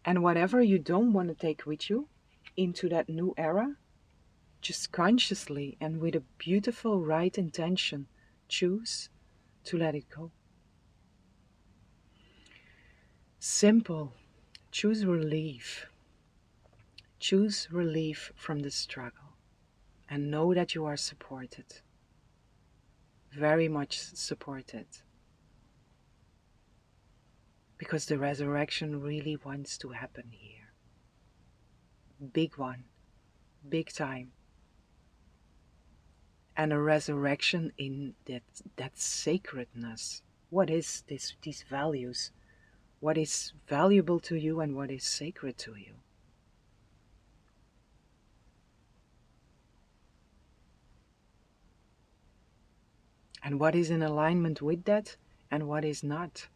And whatever you don't want to take with you into that new era, just consciously and with a beautiful right intention, choose to let it go. Simple. Choose relief. Choose relief from the struggle. And know that you are supported. Very much supported. Because the resurrection really wants to happen here. Big one. Big time. And a resurrection in that sacredness. What is these values? What is valuable to you and what is sacred to you? And what is in alignment with that and what is not?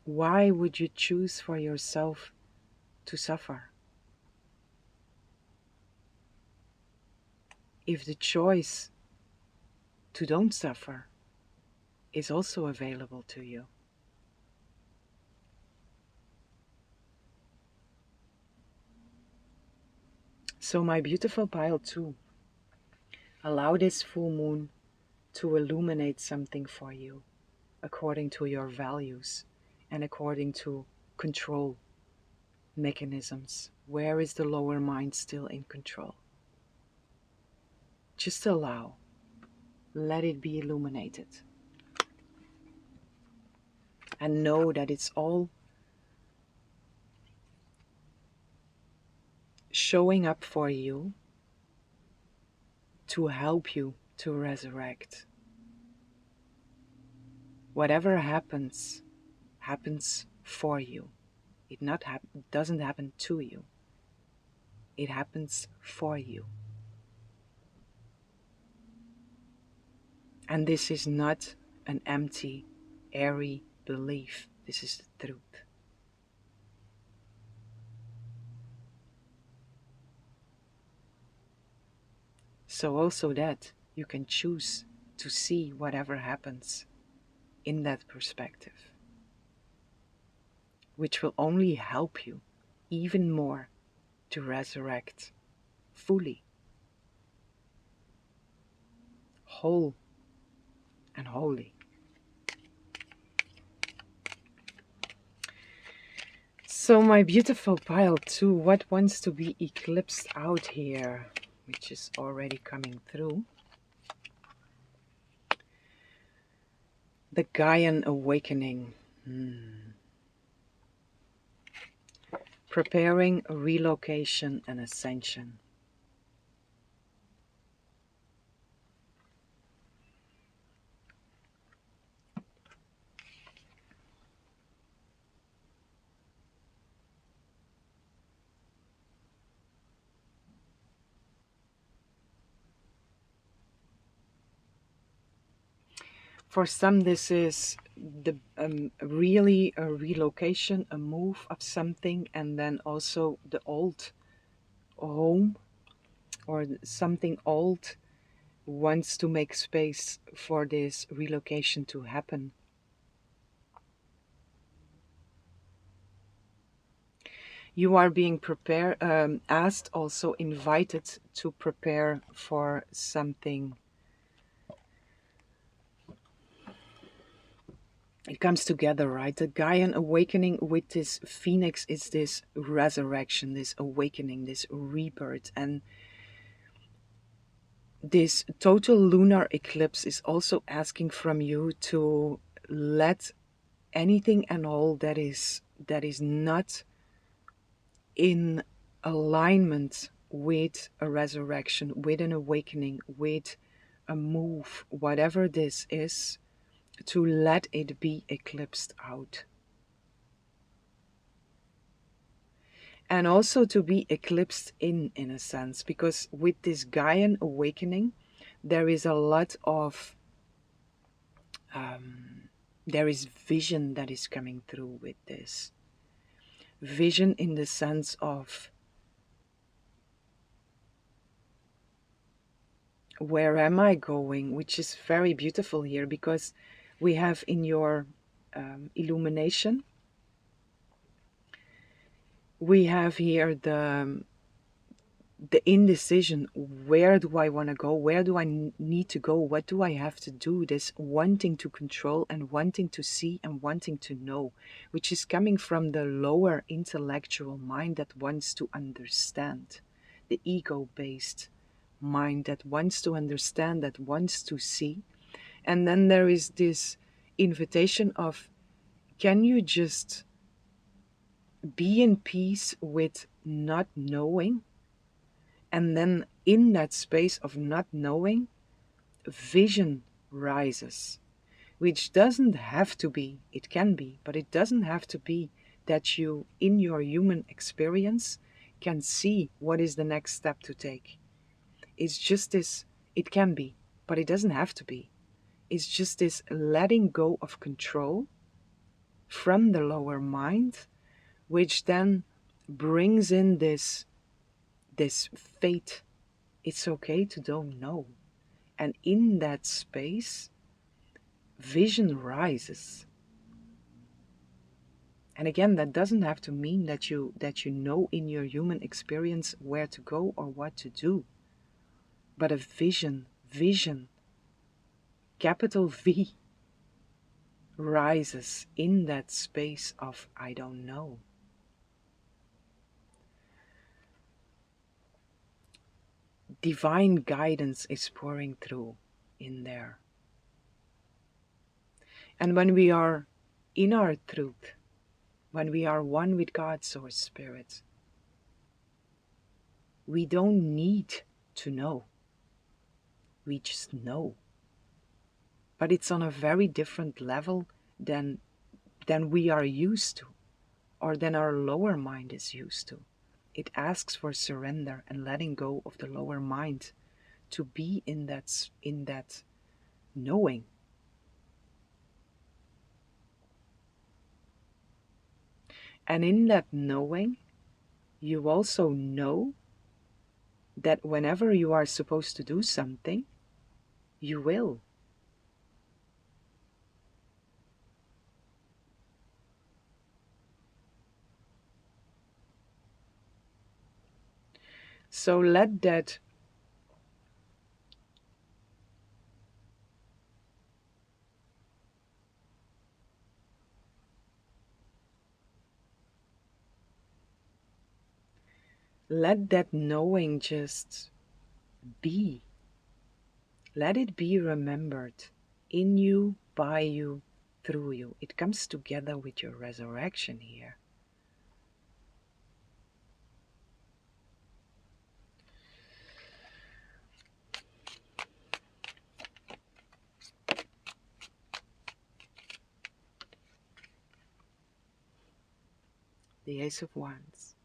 Why would you choose for yourself to suffer? If the choice to don't suffer is also available to you. So my beautiful pile 2, allow this full moon to illuminate something for you according to your values and according to control mechanisms. Where is the lower mind still in control? Just allow. Let it be illuminated. And know that it's all showing up for you to help you to resurrect. Whatever happens, happens for you. It doesn't happen to you. It happens for you. And this is not an empty, airy belief. This is the truth. So also that you can choose to see whatever happens in that perspective, which will only help you even more to resurrect fully, whole and holy. So my beautiful pile 2, what wants to be eclipsed out here, which is already coming through? The Gaian awakening. preparing a relocation and ascension. For some, this is really a relocation, a move of something, and then also the old home or something old wants to make space for this relocation to happen. You are being prepared, asked, also invited to prepare for something. It comes together, right? The Gaian awakening with this phoenix is this resurrection, this awakening, this rebirth. And this total lunar eclipse is also asking from you to let anything and all that is not in alignment with a resurrection, with an awakening, with a move, whatever this is, to let it be eclipsed out. And also to be eclipsed in a sense, because with this Gaian awakening, there is a lot of, there is vision that is coming through with this. Vision in the sense of, where am I going? Which is very beautiful here, because we have in your illumination, we have here the indecision. Where do I want to go? Where do I need to go? What do I have to do? This wanting to control and wanting to see and wanting to know, which is coming from the lower intellectual mind that wants to understand, the ego-based mind that wants to understand, that wants to see. And then there is this invitation of, can you just be in peace with not knowing? And then in that space of not knowing, vision rises, which doesn't have to be, it can be, but it doesn't have to be that you, in your human experience, can see what is the next step to take. It's just this, it can be, but it doesn't have to be. It's just this letting go of control from the lower mind, which then brings in this faith. It's okay to don't know. And in that space, vision rises. And again, that doesn't have to mean that you know in your human experience where to go or what to do. But a vision, capital V, rises in that space of I don't know. Divine guidance is pouring through in there. And when we are in our truth, when we are one with God, Source Spirit, we don't need to know. We just know. But it's on a very different level than we are used to, or than our lower mind is used to. It asks for surrender and letting go of the lower mind to be in that knowing. And in that knowing, you also know that whenever you are supposed to do something, you will. So let that knowing just be. Let it be remembered in you, by you, through you. It comes together with your resurrection here. the Ace of Wands,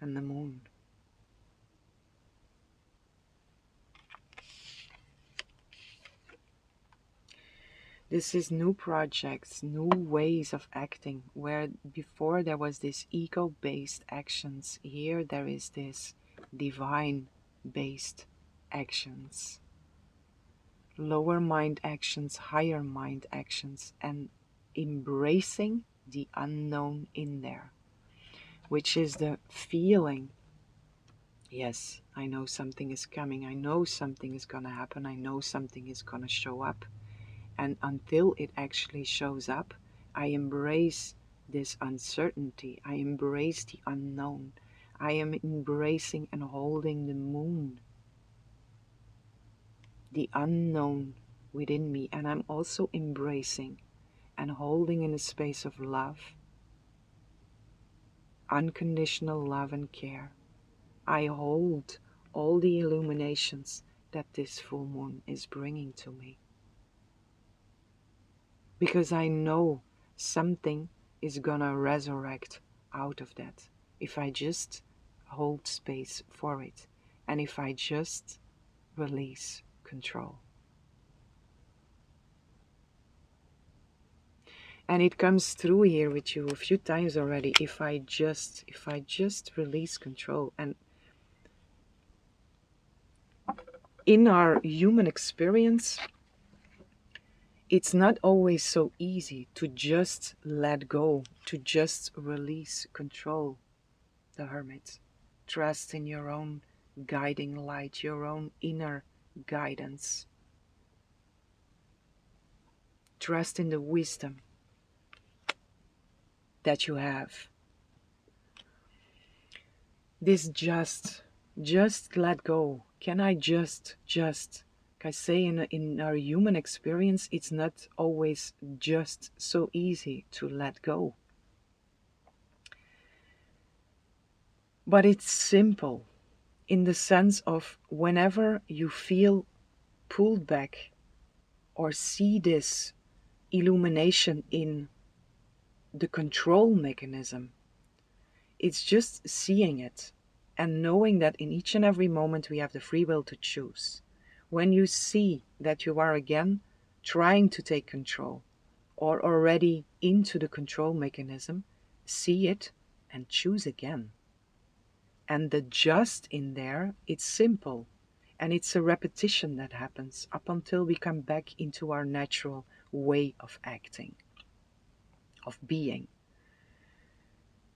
and the Moon. This is new projects, new ways of acting, where before there was this ego-based actions, here there is this divine-based actions. Lower mind actions, higher mind actions, and embracing the unknown in there, which is the feeling, yes, I know something is coming, I know something is gonna happen, I know something is gonna show up. And until it actually shows up, I embrace this uncertainty. I embrace the unknown. I am embracing and holding the moon, the unknown within me. And I'm also embracing and holding in a space of love, unconditional love and care. I hold all the illuminations that this full moon is bringing to me. Because I know something is gonna resurrect out of that if I just hold space for it and if I just release control. And it comes through here with you a few times already. If I just release control. And in our human experience, it's not always so easy to just let go, to just release control. The Hermit. Trust in your own guiding light, your own inner guidance. Trust in the wisdom that you have. This just let go. Can I just, like I say, in our human experience, it's not always just so easy to let go. But it's simple in the sense of whenever you feel pulled back or see this illumination in the control mechanism, it's just seeing it and knowing that in each and every moment we have the free will to choose. When you see that you are again trying to take control or already into the control mechanism, see it and choose again. And the just in there, it's simple. And it's a repetition that happens up until we come back into our natural way of acting, of being.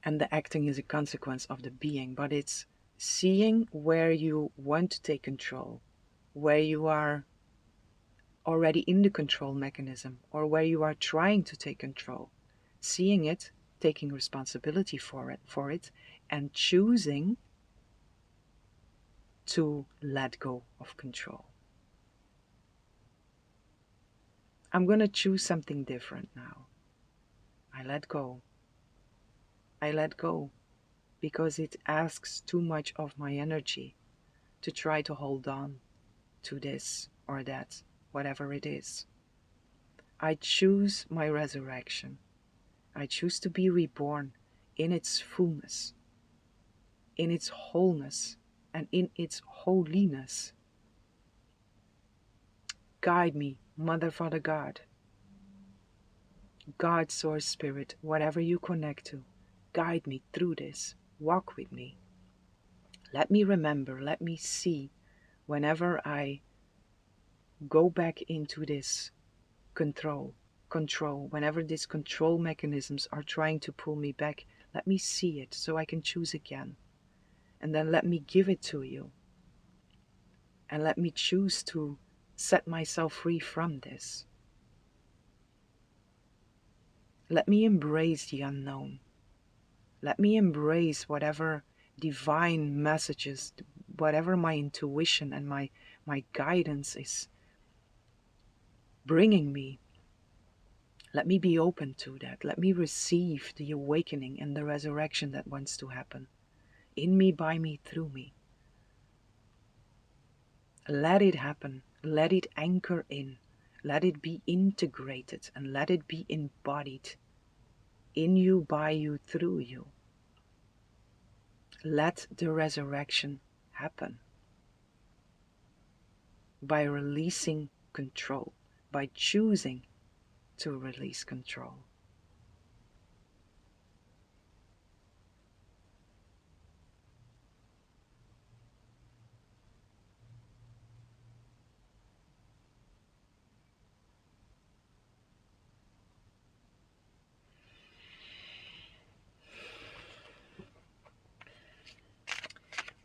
And the acting is a consequence of the being, but it's seeing where you want to take control, where you are already in the control mechanism, or where you are trying to take control. Seeing it, taking responsibility for it, and choosing to let go of control. I'm going to choose something different now. I let go. I let go because it asks too much of my energy to try to hold on to this or that, whatever it is. I choose my resurrection. I choose to be reborn in its fullness, in its wholeness, and in its holiness. Guide me, Mother, Father, God. God, Source, Spirit, whatever you connect to, guide me through this. Walk with me. Let me remember, let me see whenever I go back into this control, whenever these control mechanisms are trying to pull me back, let me see it so I can choose again. And then let me give it to you. And let me choose to set myself free from this. Let me embrace the unknown. Let me embrace whatever divine messages, whatever my intuition and my guidance is bringing me. Let me be open to that. Let me receive the awakening and the resurrection that wants to happen in me, by me, through me. Let it happen. Let it anchor in. Let it be integrated and let it be embodied in you, by you, through you. Let the resurrection happen by releasing control, by choosing to release control.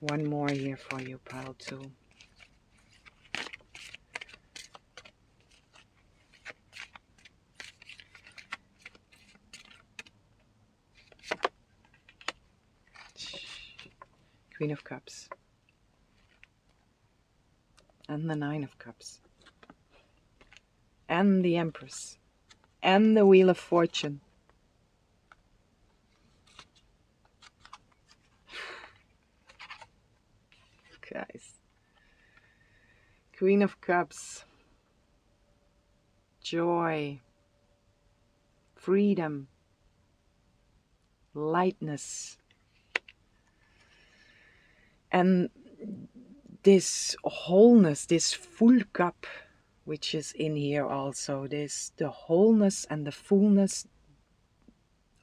One more here for you, pile 2. Queen of Cups. And the Nine of Cups. And the Empress. And the Wheel of Fortune. Guys. Queen of Cups. Joy. Freedom. Lightness. And this wholeness, this full cup, which is in here also, this the wholeness and the fullness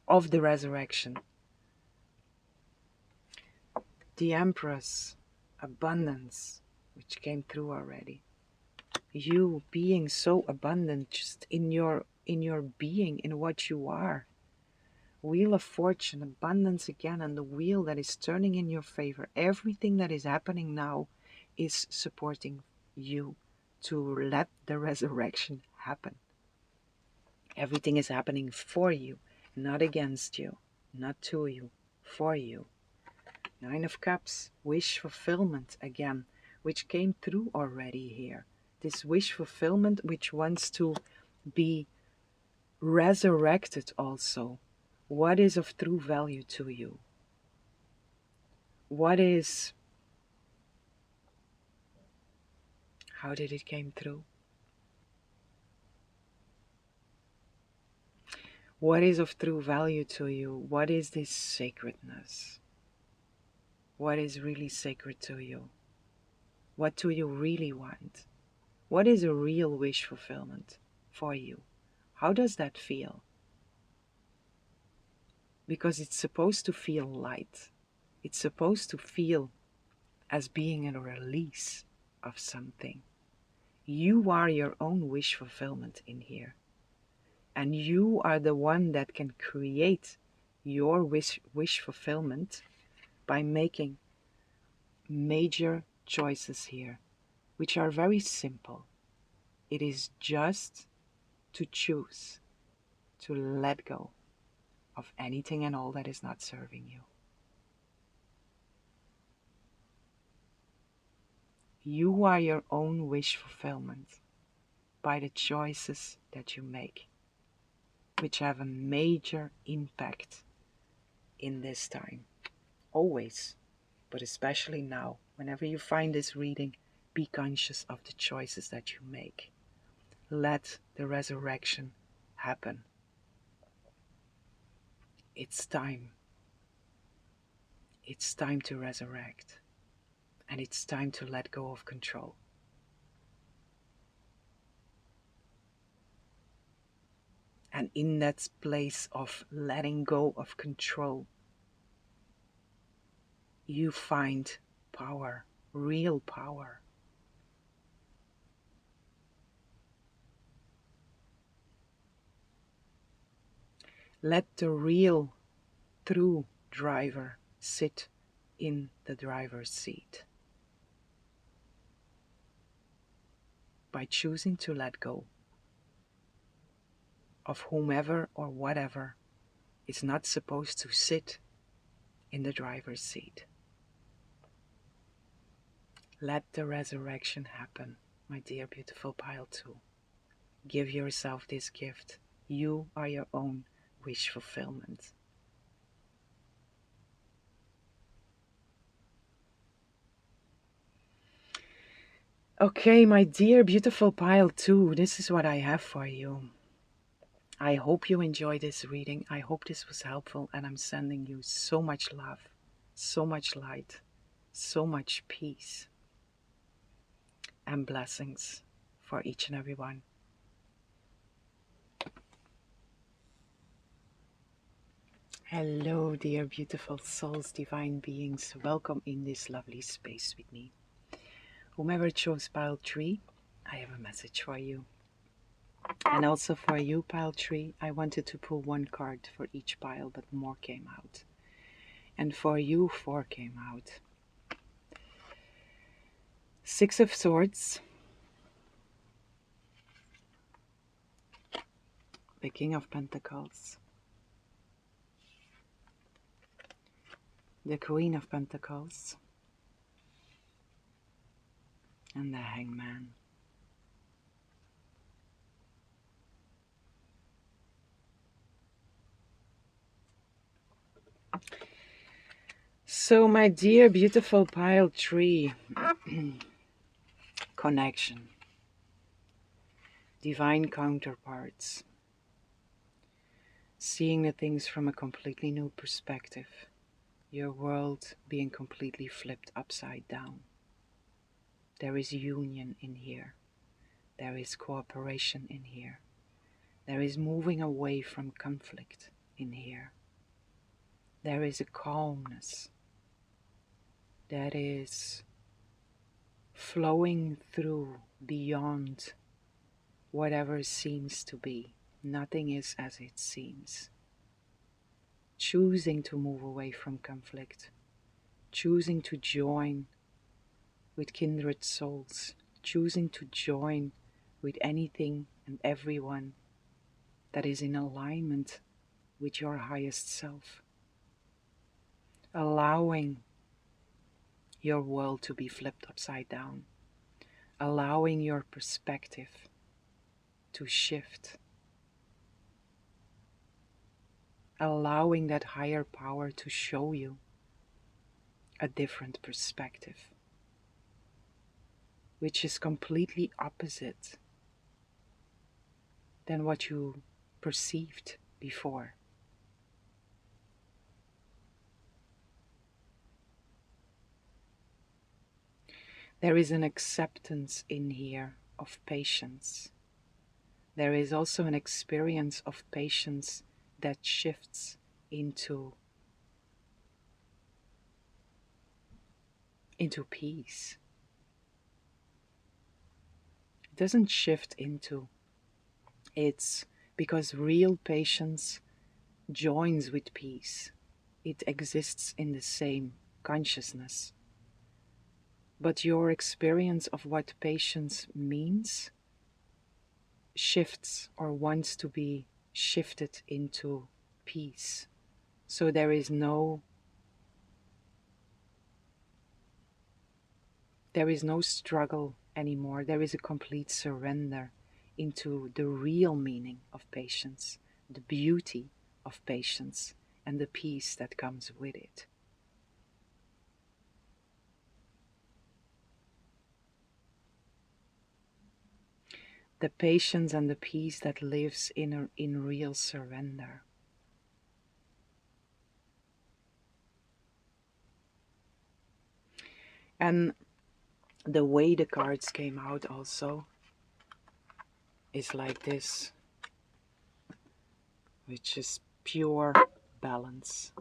of the resurrection. The Empress, abundance, which came through already. You being so abundant just in your being, in what you are. Wheel of Fortune, abundance again, and the wheel that is turning in your favor. Everything that is happening now is supporting you to let the resurrection happen. Everything is happening for you, not against you, not to you, for you. Nine of Cups, wish fulfillment again, which came through already here. This wish fulfillment which wants to be resurrected also. What is of true value to you? What is... How did it came through? What is of true value to you? What is this sacredness? What is really sacred to you? What do you really want? What is a real wish fulfillment for you? How does that feel? Because it's supposed to feel light. It's supposed to feel as being a release of something. You are your own wish fulfillment in here. And you are the one that can create your wish fulfillment by making major choices here, which are very simple. It is just to choose to let go of anything and all that is not serving you. You are your own wish fulfillment by the choices that you make, which have a major impact in this time. Always, but especially now. Whenever you find this reading, be conscious of the choices that you make. Let the resurrection happen. It's time. It's time to resurrect. And it's time to let go of control. And in that place of letting go of control, you find power, real power. Let the real, true driver sit in the driver's seat. By choosing to let go of whomever or whatever is not supposed to sit in the driver's seat. Let the resurrection happen, my dear beautiful pile 2. Give yourself this gift. You are your own wish fulfillment. Okay, my dear beautiful pile 2, this is what I have for you. I hope you enjoy this reading. I hope this was helpful, and I'm sending you so much love, so much light, so much peace and blessings for each and every one. Hello, dear beautiful souls, divine beings. Welcome in this lovely space with me. Whomever chose pile 3, I have a message for you. And also for you, pile 3, I wanted to pull one card for each pile, but more came out. And for you, 4 came out. 6 of Swords, the King of Pentacles, the Queen of Pentacles, and the Hangman. So my dear beautiful pile 3, connection, divine counterparts, seeing the things from a completely new perspective, your world being completely flipped upside down. There is union in here. There is cooperation in here. There is moving away from conflict in here. There is a calmness that is flowing through beyond whatever seems to be. Nothing is as it seems. Choosing to move away from conflict, choosing to join with kindred souls, choosing to join with anything and everyone that is in alignment with your highest self. Allowing your world to be flipped upside down, allowing your perspective to shift, allowing that higher power to show you a different perspective, which is completely opposite than what you perceived before. There is an acceptance in here of patience. There is also an experience of patience that shifts into peace. It doesn't shift into, it's because real patience joins with peace. It exists in the same consciousness. But your experience of what patience means shifts or wants to be shifted into peace. So there is no struggle anymore. There is a complete surrender into the real meaning of patience, the beauty of patience, and the peace that comes with it. The patience and the peace that lives in real surrender. And the way the cards came out also is like this, which is pure balance.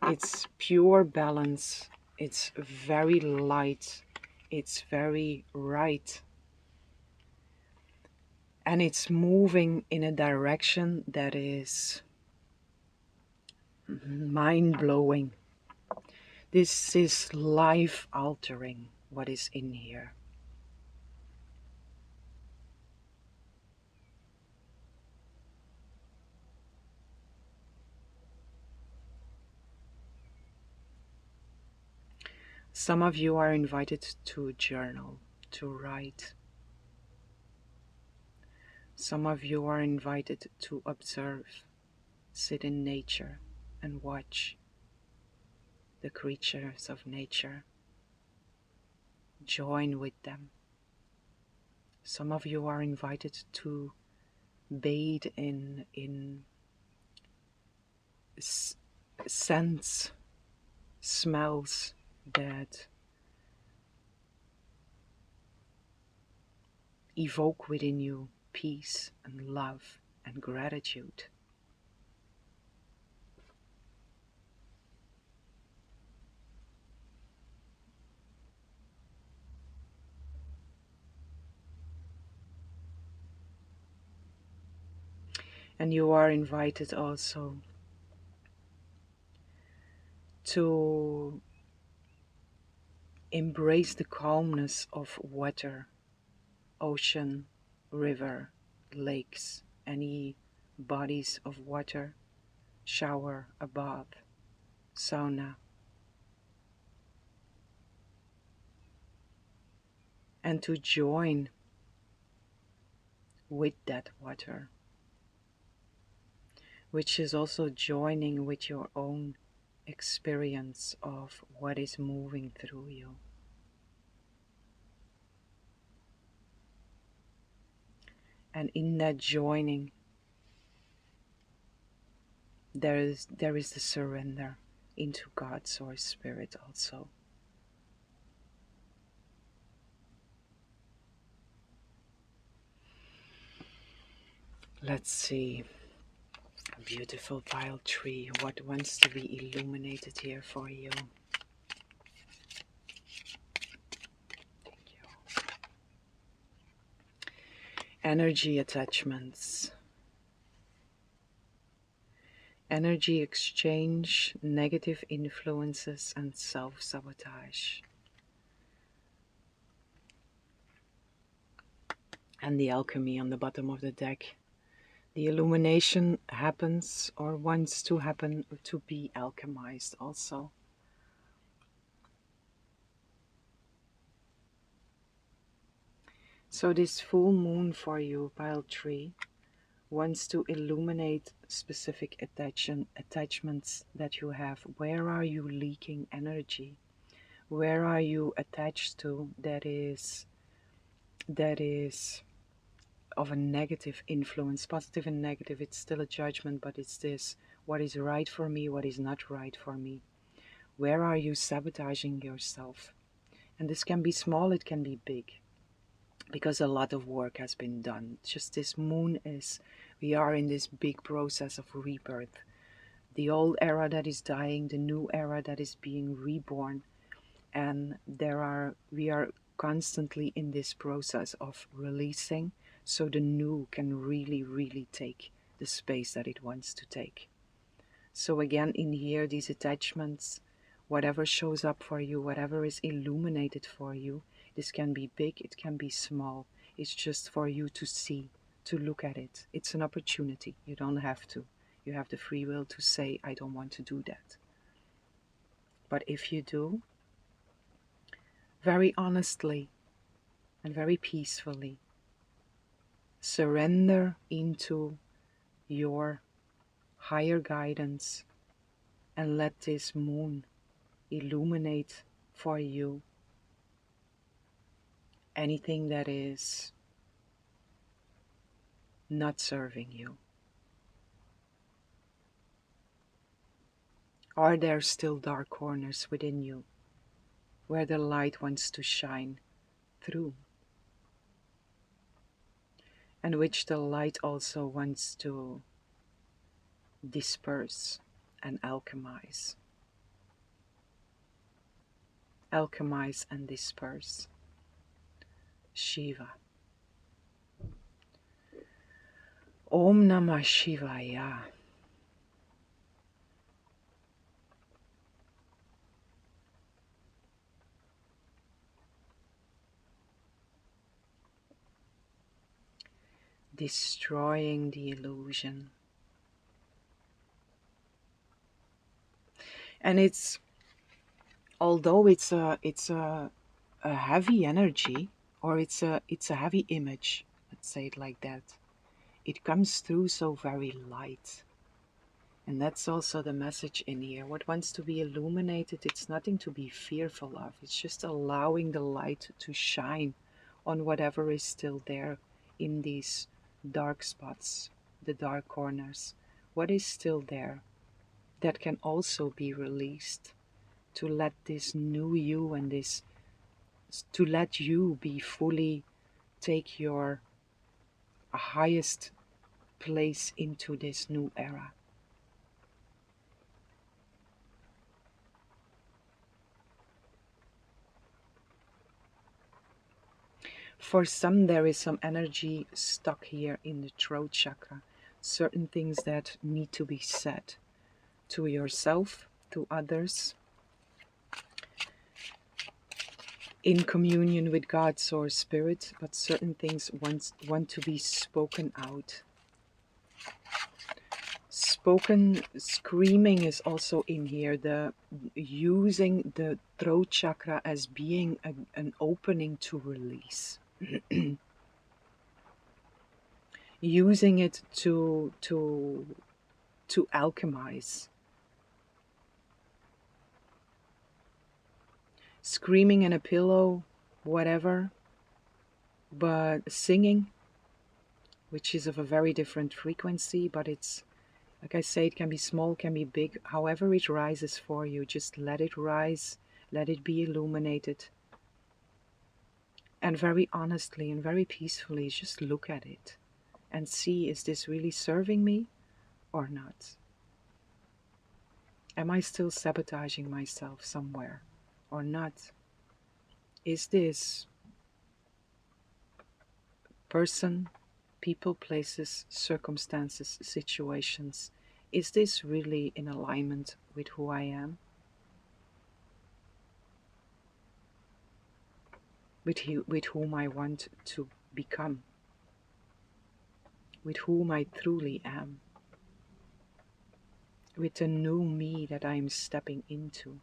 It's pure balance. It's very light. It's very right. And it's moving in a direction that is mind-blowing. This is life-altering, what is in here. Some of you are invited to journal, to write. Some of you are invited to observe, sit in nature and watch the creatures of nature. Join with them. Some of you are invited to bathe in scents, smells that evoke within you peace and love and gratitude. And you are invited also to embrace the calmness of water, ocean, river, lakes, any bodies of water, shower, a bath, sauna, and to join with that water, which is also joining with your own experience of what is moving through you. And in that joining, there is the surrender into God, Source, Spirit also. Let's see. A beautiful pile tree. What wants to be illuminated here for you? Thank you. Energy attachments. Energy exchange, negative influences, and self-sabotage. And the alchemy on the bottom of the deck. The illumination happens or wants to happen to be alchemized also. So this full moon for you, pile 3, wants to illuminate specific attachments that you have. Where are you leaking energy? Where are you attached to that is of a negative influence? Positive and negative, it's still a judgment, but it's this: what is right for me, what is not right for me? Where are you sabotaging yourself? And this can be small, it can be big, because a lot of work has been done. Just this moon is, we are in this big process of rebirth. The old era that is dying, the new era that is being reborn. And we are constantly in this process of releasing, so the new can really, really take the space that it wants to take. So again, in here, these attachments, whatever shows up for you, whatever is illuminated for you, this can be big, it can be small. It's just for you to see, to look at it. It's an opportunity. You don't have to. You have the free will to say, I don't want to do that. But if you do, very honestly and very peacefully, surrender into your higher guidance and let this moon illuminate for you anything that is not serving you. Are there still dark corners within you where the light wants to shine through, and which the light also wants to disperse and alchemize? Alchemize and disperse. Shiva. Om Namah Shivaya. Destroying the illusion. And it's, although it's a heavy energy, or it's a heavy image, let's say it like that, it comes through so very light. And that's also the message in here. What wants to be illuminated, it's nothing to be fearful of. It's just allowing the light to shine on whatever is still there in these dark spots, the dark corners. What is still there that can also be released, to let this new you and this, to let you be fully, take your highest place into this new era. For some, there is some energy stuck here in the throat chakra. Certain things that need to be said to yourself, to others, in communion with God, Source, Spirit, but certain things want to be spoken out. Spoken, screaming is also in here. The using the throat chakra as being an opening to release. Using it to alchemize. Screaming in a pillow, whatever, but singing, which is of a very different frequency, but it's, like I say, it can be small, can be big, however it rises for you, just let it rise, let it be illuminated. And very honestly and very peacefully, just look at it and see, is this really serving me or not? Am I still sabotaging myself somewhere or not? Is this person, people, places, circumstances, situations, is this really in alignment with who I am? With whom I want to become? With whom I truly am? With the new me that I am stepping into?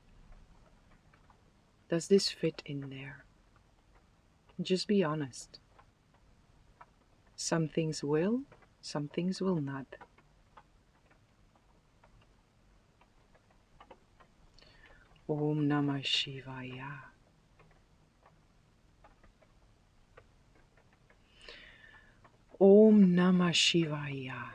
Does this fit in there? Just be honest. Some things will, some things will not. Om Namah Shivaya. Om Namah Shivaya.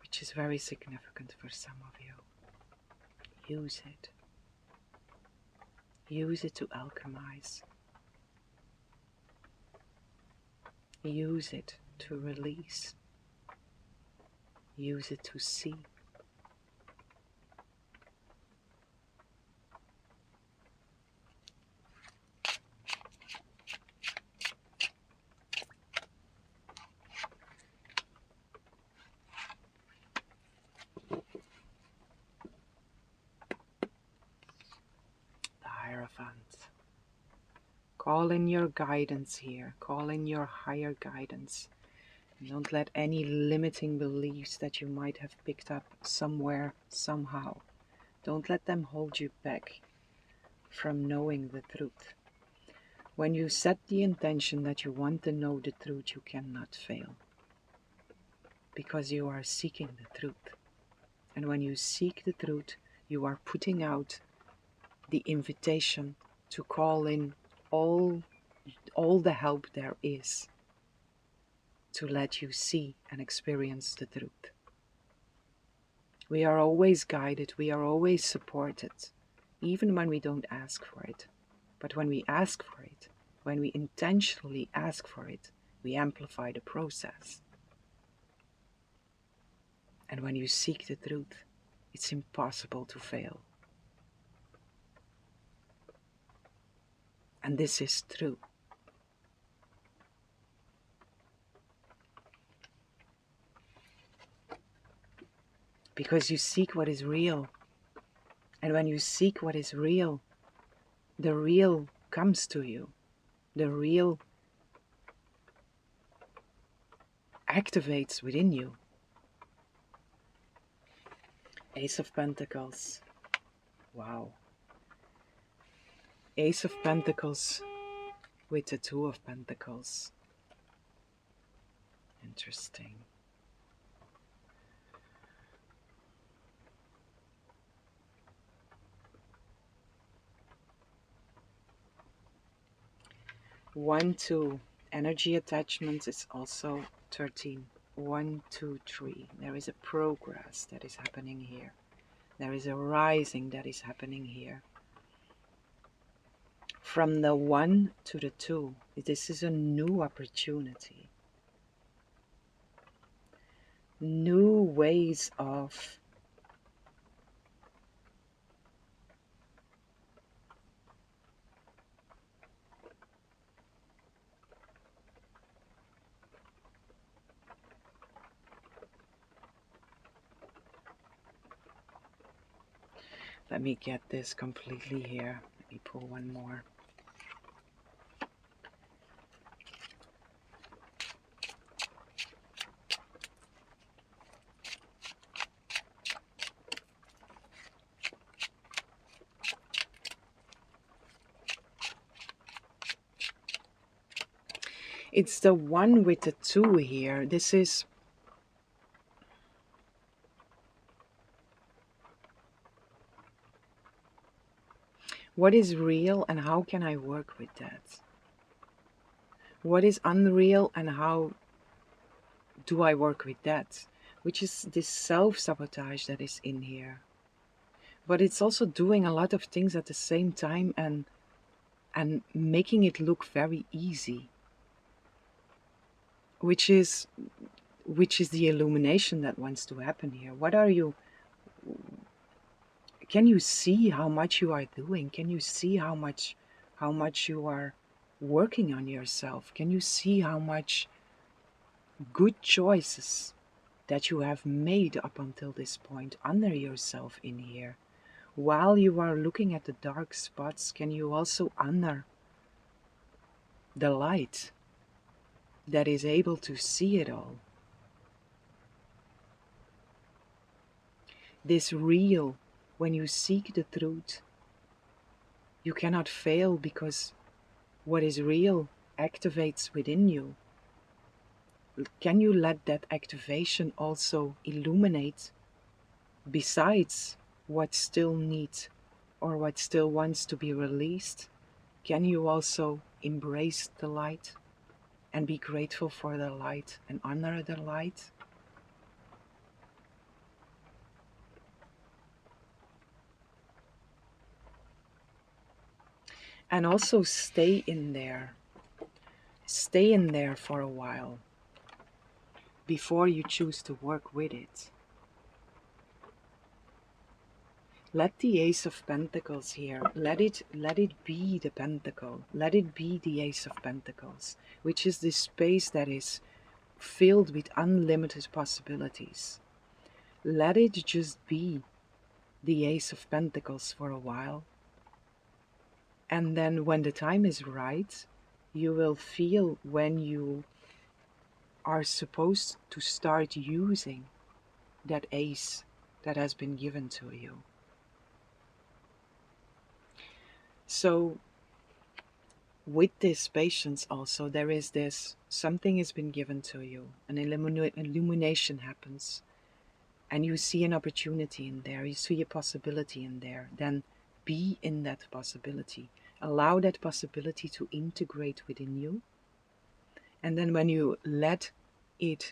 Which is very significant for some of you. Use it. Use it to alchemize. Use it to release. Use it to see. The Hierophant. Call in your guidance here. Call in your higher guidance. Don't let any limiting beliefs that you might have picked up somewhere, somehow, don't let them hold you back from knowing the truth. When you set the intention that you want to know the truth, you cannot fail. Because you are seeking the truth. And when you seek the truth, you are putting out the invitation to call in all the help there is to let you see and experience the truth. We are always guided, we are always supported, even when we don't ask for it. But when we ask for it, when we intentionally ask for it, we amplify the process. And when you seek the truth, it's impossible to fail. And this is true. Because you seek what is real. And when you seek what is real, the real comes to you. The real activates within you. Ace of Pentacles. Wow. Ace of Pentacles with the Two of Pentacles. Interesting. 1, 2. Energy attachment is also 13. 1, 2, 3. There is a progress that is happening here. There is a rising that is happening here. From the 1 to the 2, this is a new opportunity. New ways of let me get this completely here. Let me pull one more. It's the 1 with the 2 here. This is what is real and how can I work with that? What is unreal and how do I work with that? Which is this self-sabotage that is in here. But it's also doing a lot of things at the same time and making it look very easy. Which is the illumination that wants to happen here. What are you... Can you see how much you are doing? Can you see how much you are working on yourself? Can you see how much good choices that you have made up until this point under yourself in here? While you are looking at the dark spots, can you also honor the light that is able to see it all? This real, when you seek the truth, you cannot fail because what is real activates within you. Can you let that activation also illuminate besides what still needs or what still wants to be released? Can you also embrace the light and be grateful for the light and honor the light? And also stay in there. Stay in there for a while before you choose to work with it. Let the Ace of Pentacles here, let it be the Pentacle. Let it be the Ace of Pentacles, which is this space that is filled with unlimited possibilities. Let it just be the Ace of Pentacles for a while. And then when the time is right, you will feel when you are supposed to start using that ace that has been given to you. So with this patience also, there is this, something has been given to you, an illumination happens, and you see an opportunity in there, you see a possibility in there, then be in that possibility. Allow that possibility to integrate within you. And then when you let it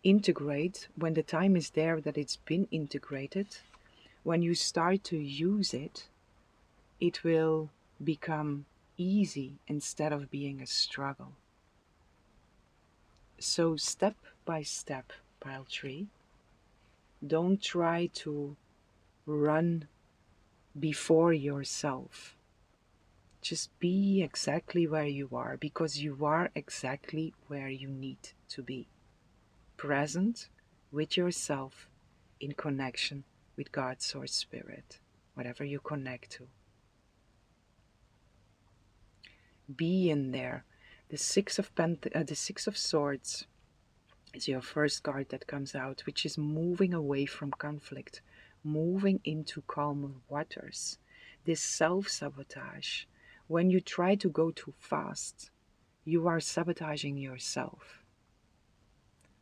integrate, when the time is there that it's been integrated, when you start to use it, it will become easy instead of being a struggle. So step by step, pile 3, don't try to run before yourself. Just be exactly where you are, because you are exactly where you need to be. Present with yourself, in connection with God's Source Spirit, whatever you connect to. Be in there. The Six of Swords is your first card that comes out, which is moving away from conflict, moving into calmer waters. This self-sabotage, when you try to go too fast, you are sabotaging yourself.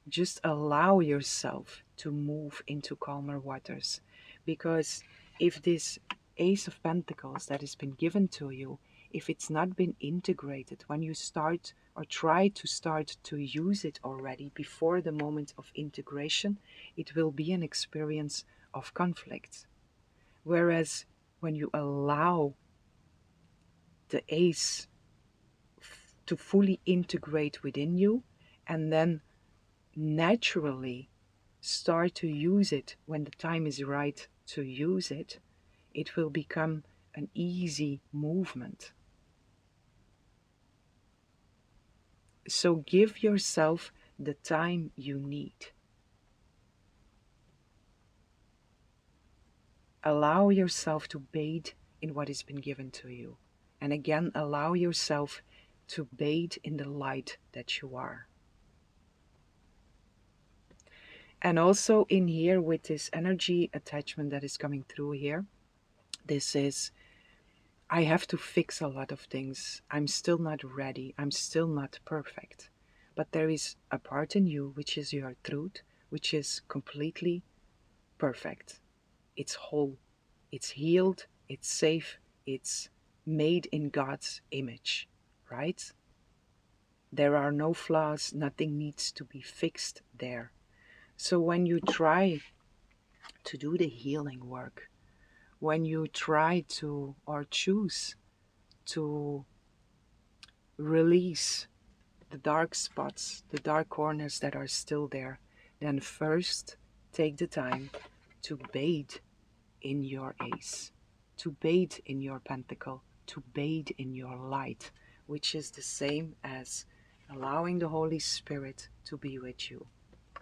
Just allow yourself to move into calmer waters, because if this Ace of Pentacles that has been given to you if it's not been integrated, when you start or try to start to use it already before the moment of integration, it will be an experience of conflict. Whereas when you allow the ace to fully integrate within you and then naturally start to use it when the time is right to use it, it will become an easy movement. So give yourself the time you need. Allow yourself to bathe in what has been given to you. And again, allow yourself to bathe in the light that you are. And also in here with this energy attachment that is coming through here, this is, I have to fix a lot of things. I'm still not ready. I'm still not perfect. But there is a part in you, which is your truth, which is completely perfect. It's whole. It's healed. It's safe. It's made in God's image, right? There are no flaws. Nothing needs to be fixed there. So when you try to do the healing work, when you try to or choose to release the dark spots, the dark corners that are still there, then first take the time to bathe in your ace, to bathe in your pentacle, to bathe in your light, which is the same as allowing the Holy Spirit to be with you.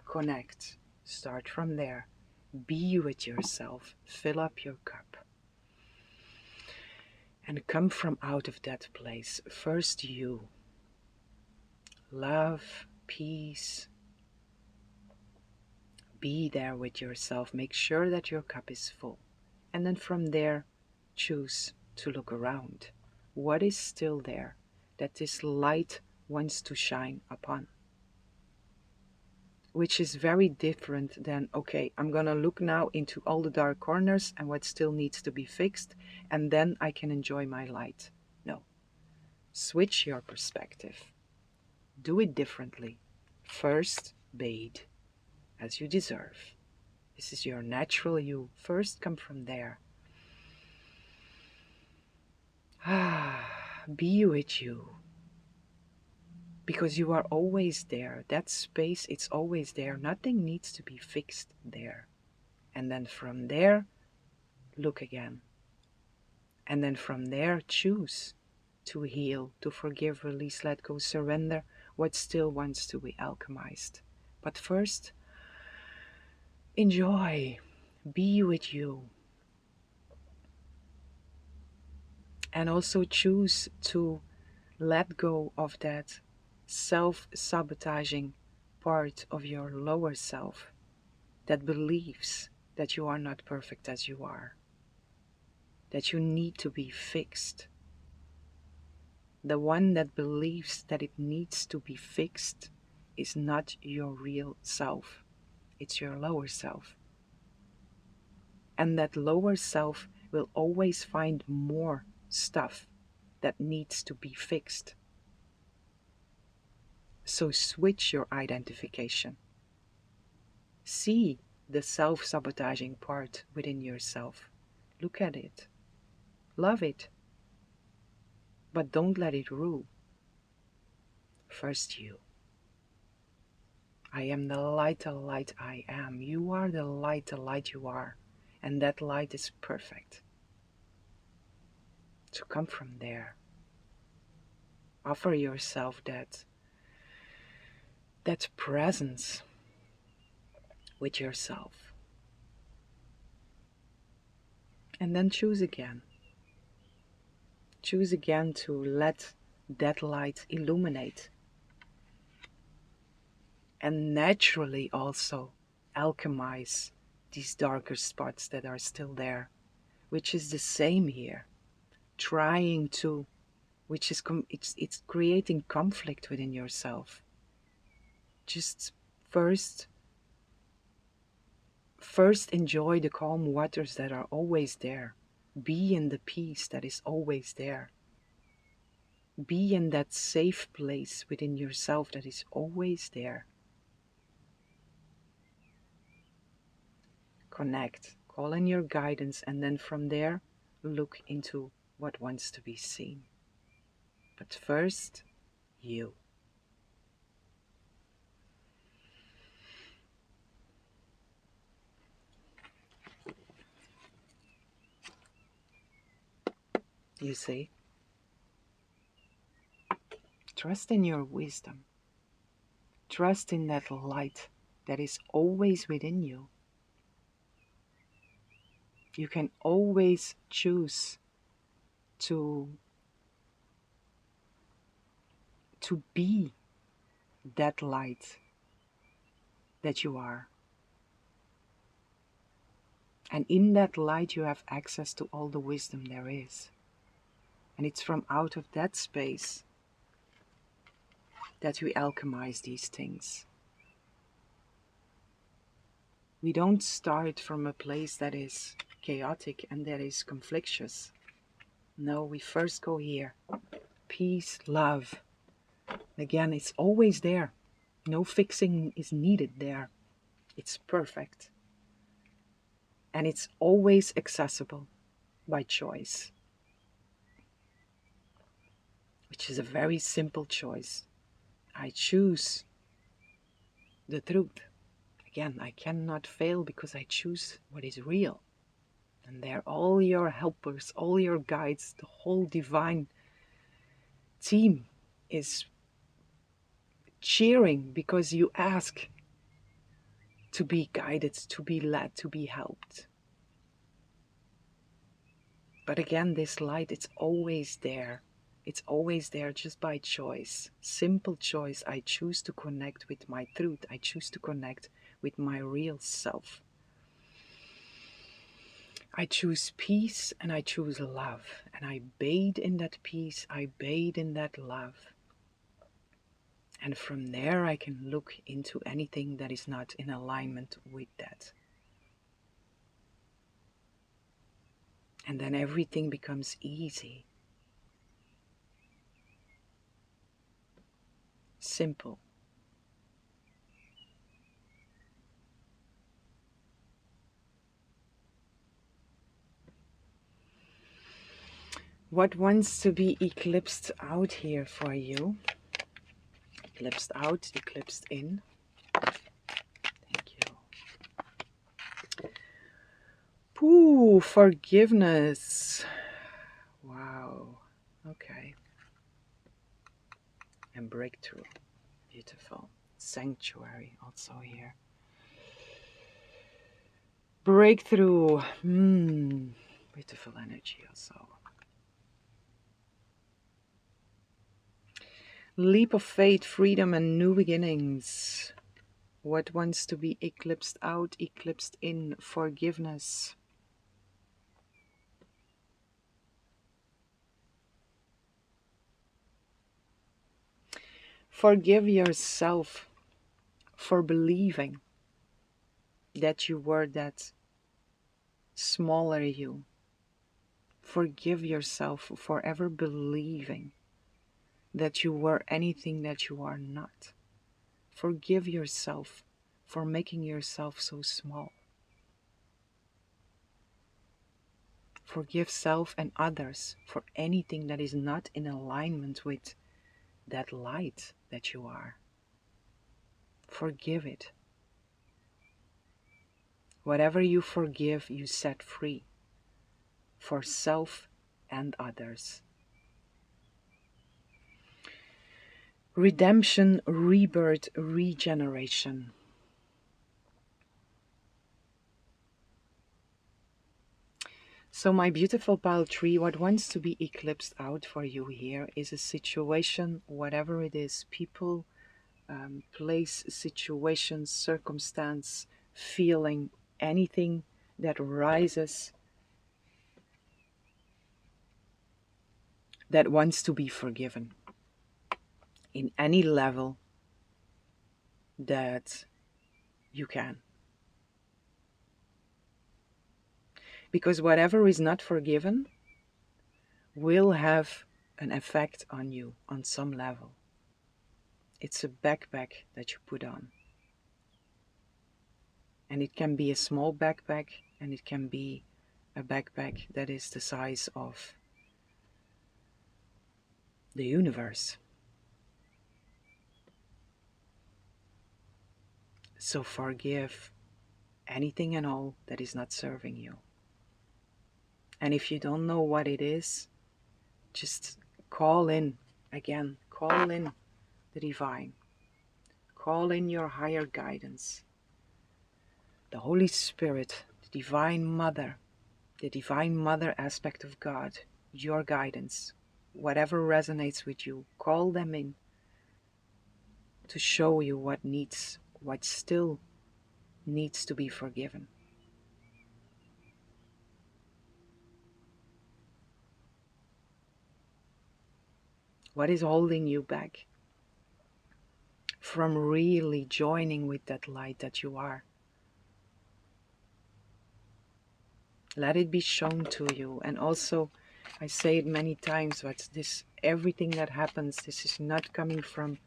Connect, start from there, be with yourself, fill up your cup. And come from out of that place. First you. Love, peace. Be there with yourself. Make sure that your cup is full. And then from there, choose to look around. What is still there that this light wants to shine upon? Which is very different than, okay, I'm going to look now into all the dark corners and what still needs to be fixed, and then I can enjoy my light. No. Switch your perspective. Do it differently. First, bathe as you deserve. This is your natural you. First, come from there. Be with you. Because you are always there. That space, it's always there. Nothing needs to be fixed there. And then from there, look again. And then from there, choose to heal, to forgive, release, let go, surrender what still wants to be alchemized. But first, enjoy, be with you. And also choose to let go of that self-sabotaging part of your lower self that believes that you are not perfect as you are, that you need to be fixed. The one that believes that it needs to be fixed is not your real self. It's your lower self. And that lower self will always find more stuff that needs to be fixed. So switch your identification. See the self-sabotaging part within yourself. Look at it. Love it. But don't let it rule. First you. I am the light I am. You are the light you are. And that light is perfect. So come from there. Offer yourself that presence with yourself. And then choose again. Choose again to let that light illuminate. And naturally also alchemize these darker spots that are still there, which is the same here. Trying to, which is it's creating conflict within yourself. Just first enjoy the calm waters that are always there. Be in the peace that is always there. Be in that safe place within yourself that is always there. Connect, call in your guidance, and then from there, look into what wants to be seen. But first, you. You see? Trust in your wisdom. Trust in that light that is always within you. You can always choose to be that light that you are. And in that light you have access to all the wisdom there is. And it's from out of that space that we alchemize these things. We don't start from a place that is chaotic and that is conflictious. No, we first go here. Peace, love. Again, it's always there. No fixing is needed there. It's perfect. And it's always accessible by choice. Which is a very simple choice. I choose the truth. Again, I cannot fail because I choose what is real. And they're all your helpers, all your guides, the whole divine team is cheering because you ask to be guided, to be led, to be helped. But again, this light, it's always there. It's always there just by choice. Simple choice. I choose to connect with my truth. I choose to connect with my real self. I choose peace and I choose love. And I bathe in that peace. I bathe in that love. And from there I can look into anything that is not in alignment with that. And then everything becomes easy. Simple. What wants to be eclipsed out here for you? Eclipsed out, eclipsed in. Thank you. Ooh, forgiveness. Wow. Okay. And breakthrough. Beautiful. Sanctuary also here. Breakthrough. Beautiful energy also. Leap of faith, freedom and new beginnings. What wants to be eclipsed out, eclipsed in? Forgiveness. Forgive yourself for believing that you were that smaller you. Forgive yourself for ever believing that you were anything that you are not. Forgive yourself for making yourself so small. Forgive self and others for anything that is not in alignment with that light that you are. Forgive it. Whatever you forgive, you set free for self and others. Redemption, rebirth, regeneration. So my beautiful pile tree, what wants to be eclipsed out for you here is a situation, whatever it is, people, place, situation, circumstance, feeling, anything that rises that wants to be forgiven in any level that you can. Because whatever is not forgiven will have an effect on you on some level. It's a backpack that you put on. And it can be a small backpack, and it can be a backpack that is the size of the universe. So forgive anything and all that is not serving you. And if you don't know what it is, just call in again, call in the divine, call in your higher guidance, the Holy Spirit, the divine mother aspect of God, your guidance, whatever resonates with you, call them in to show you what still needs to be forgiven. What is holding you back from really joining with that light that you are? Let it be shown to you. And also, I say it many times, but everything that happens, this is not coming from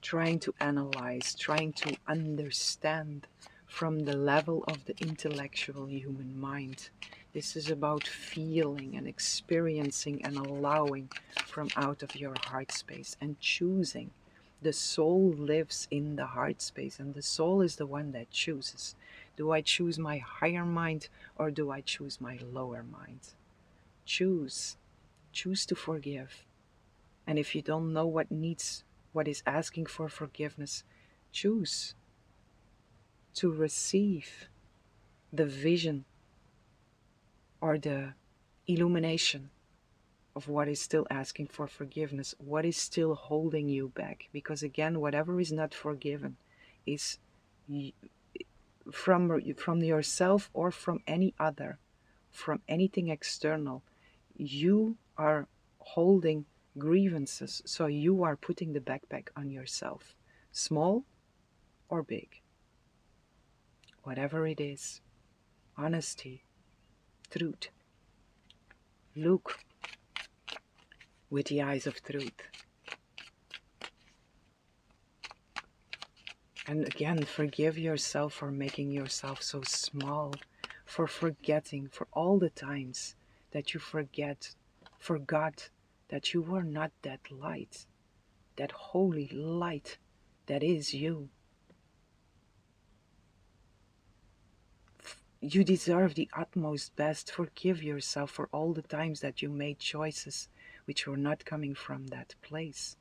trying to analyze, trying to understand from the level of the intellectual human mind. This is about feeling and experiencing and allowing from out of your heart space and choosing. The soul lives in the heart space, and the soul is the one that chooses. Do I choose my higher mind, or do I choose my lower mind? Choose. Choose to forgive. And if you don't know what is asking for forgiveness, choose to receive the vision or the illumination of what is still asking for forgiveness, what is still holding you back. Because again, whatever is not forgiven is from yourself or from any other, from anything external. You are holding grievances, so you are putting the backpack on yourself, small or big, whatever it is. Honesty, truth. Look with the eyes of truth. And again, forgive yourself for making yourself so small, for forgetting, for all the times that you forgot that you were not that light, that holy light that is you. You deserve the utmost best. Forgive yourself for all the times that you made choices which were not coming from that place.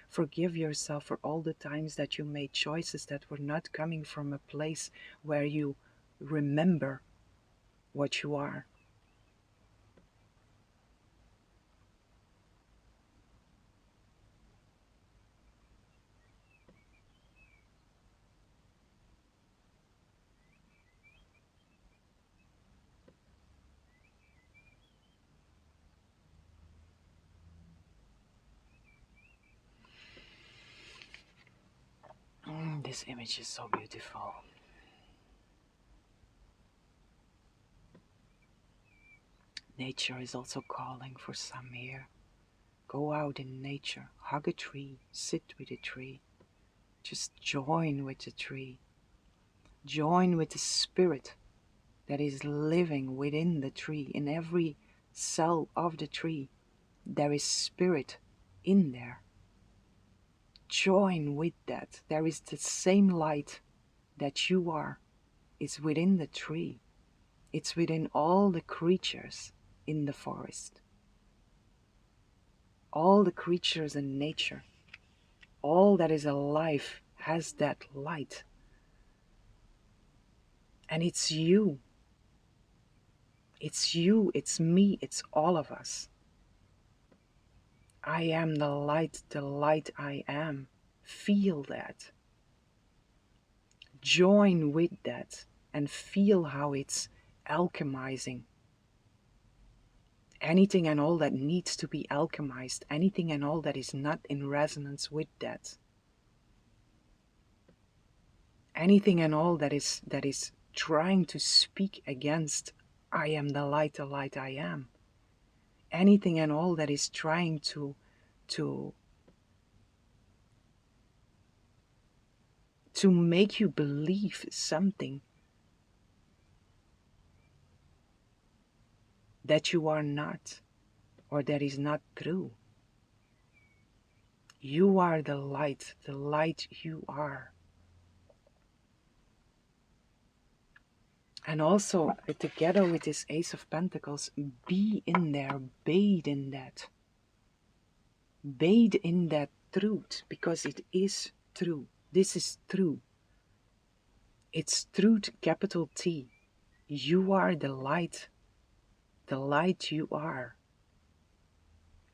Forgive yourself for all the times that you made choices that were not coming from a place where you remember what you are. This image is so beautiful. Nature is also calling for some here. Go out in nature, hug a tree, sit with a tree. Just join with the tree. Join with the spirit that is living within the tree. In every cell of the tree, there is spirit in there. Join with that. There is the same light that you are. It's within the tree. It's within all the creatures in the forest. All the creatures in nature. All that is alive has that light. And it's you. It's you, it's me, it's all of us. I am the light I am. Feel that. Join with that and feel how it's alchemizing. Anything and all that needs to be alchemized, anything and all that is not in resonance with that. Anything and all that is trying to speak against I am the light I am. Anything and all that is trying to to make you believe something that you are not, or that is not true. You are the light you are. And also, together with this Ace of Pentacles, be in there, bathe in that. Bathe in that truth, because it is true. This is true. It's truth, capital T. You are the light you are.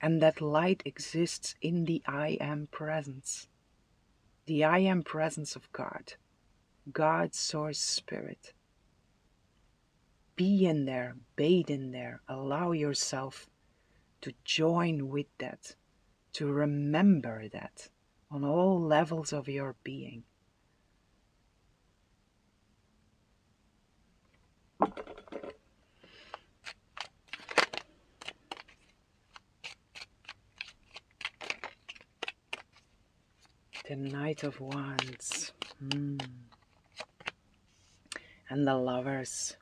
And that light exists in the I Am presence. The I Am presence of God. God, Source, Spirit. Be in there, bathe in there, allow yourself to join with that, to remember that on all levels of your being. The Knight of Wands. And the Lovers.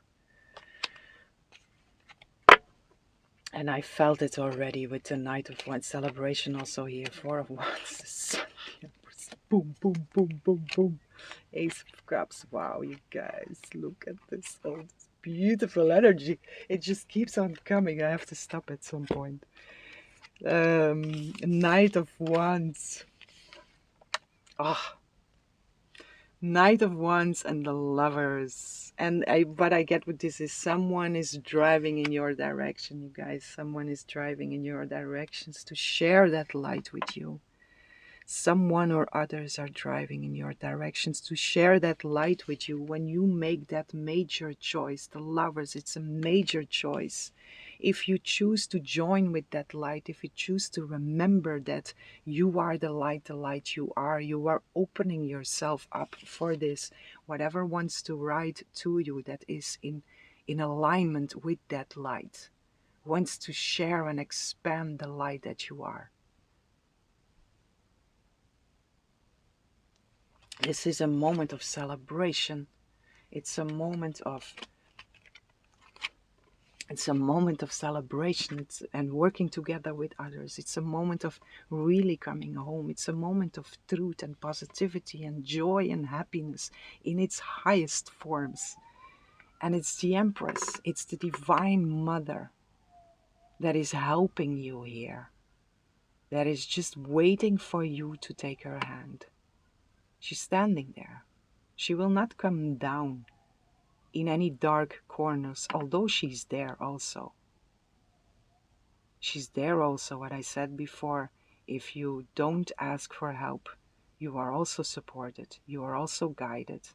And I felt it already with the Knight of Wands celebration also here. Four of Wands. The Sun, the Empress. Boom, boom, boom, boom, boom. Ace of Cups. Wow, you guys, look at this. Oh, this beautiful energy. It just keeps on coming. I have to stop at some point. Knight of Wands. Ah, Knight of Wands and the Lovers. And what I get with this is someone is driving in your direction, you guys. Someone is driving in your directions to share that light with you. Someone or others are driving in your directions to share that light with you when you make that major choice. The Lovers, it's a major choice. If you choose to join with that light, if you choose to remember that you are the light you are opening yourself up for this. Whatever wants to ride to you that is in alignment with that light, wants to share and expand the light that you are. This is a moment of celebration. It's a moment of celebration and working together with others. It's a moment of really coming home. It's a moment of truth and positivity and joy and happiness in its highest forms. And it's the Empress, it's the Divine Mother that is helping you here, that is just waiting for you to take her hand. She's standing there. She will not come down in any dark corners, although she's there also. She's there also, what I said before. If you don't ask for help, you are also supported. You are also guided.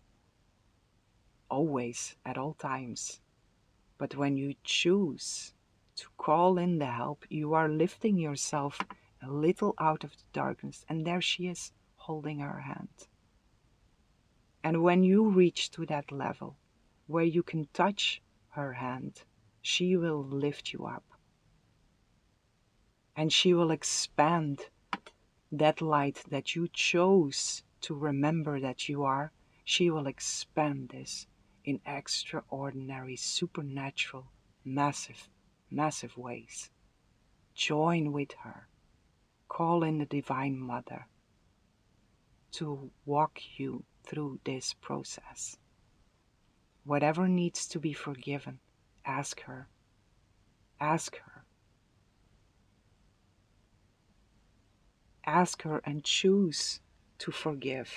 Always, at all times. But when you choose to call in the help, you are lifting yourself a little out of the darkness. And there she is, holding her hand. And when you reach to that level where you can touch her hand, she will lift you up. And she will expand that light that you chose to remember that you are. She will expand this in extraordinary, supernatural, massive, massive ways. Join with her. Call in the Divine Mother to walk you through this process. Whatever needs to be forgiven, ask her. Ask her. Ask her and choose to forgive.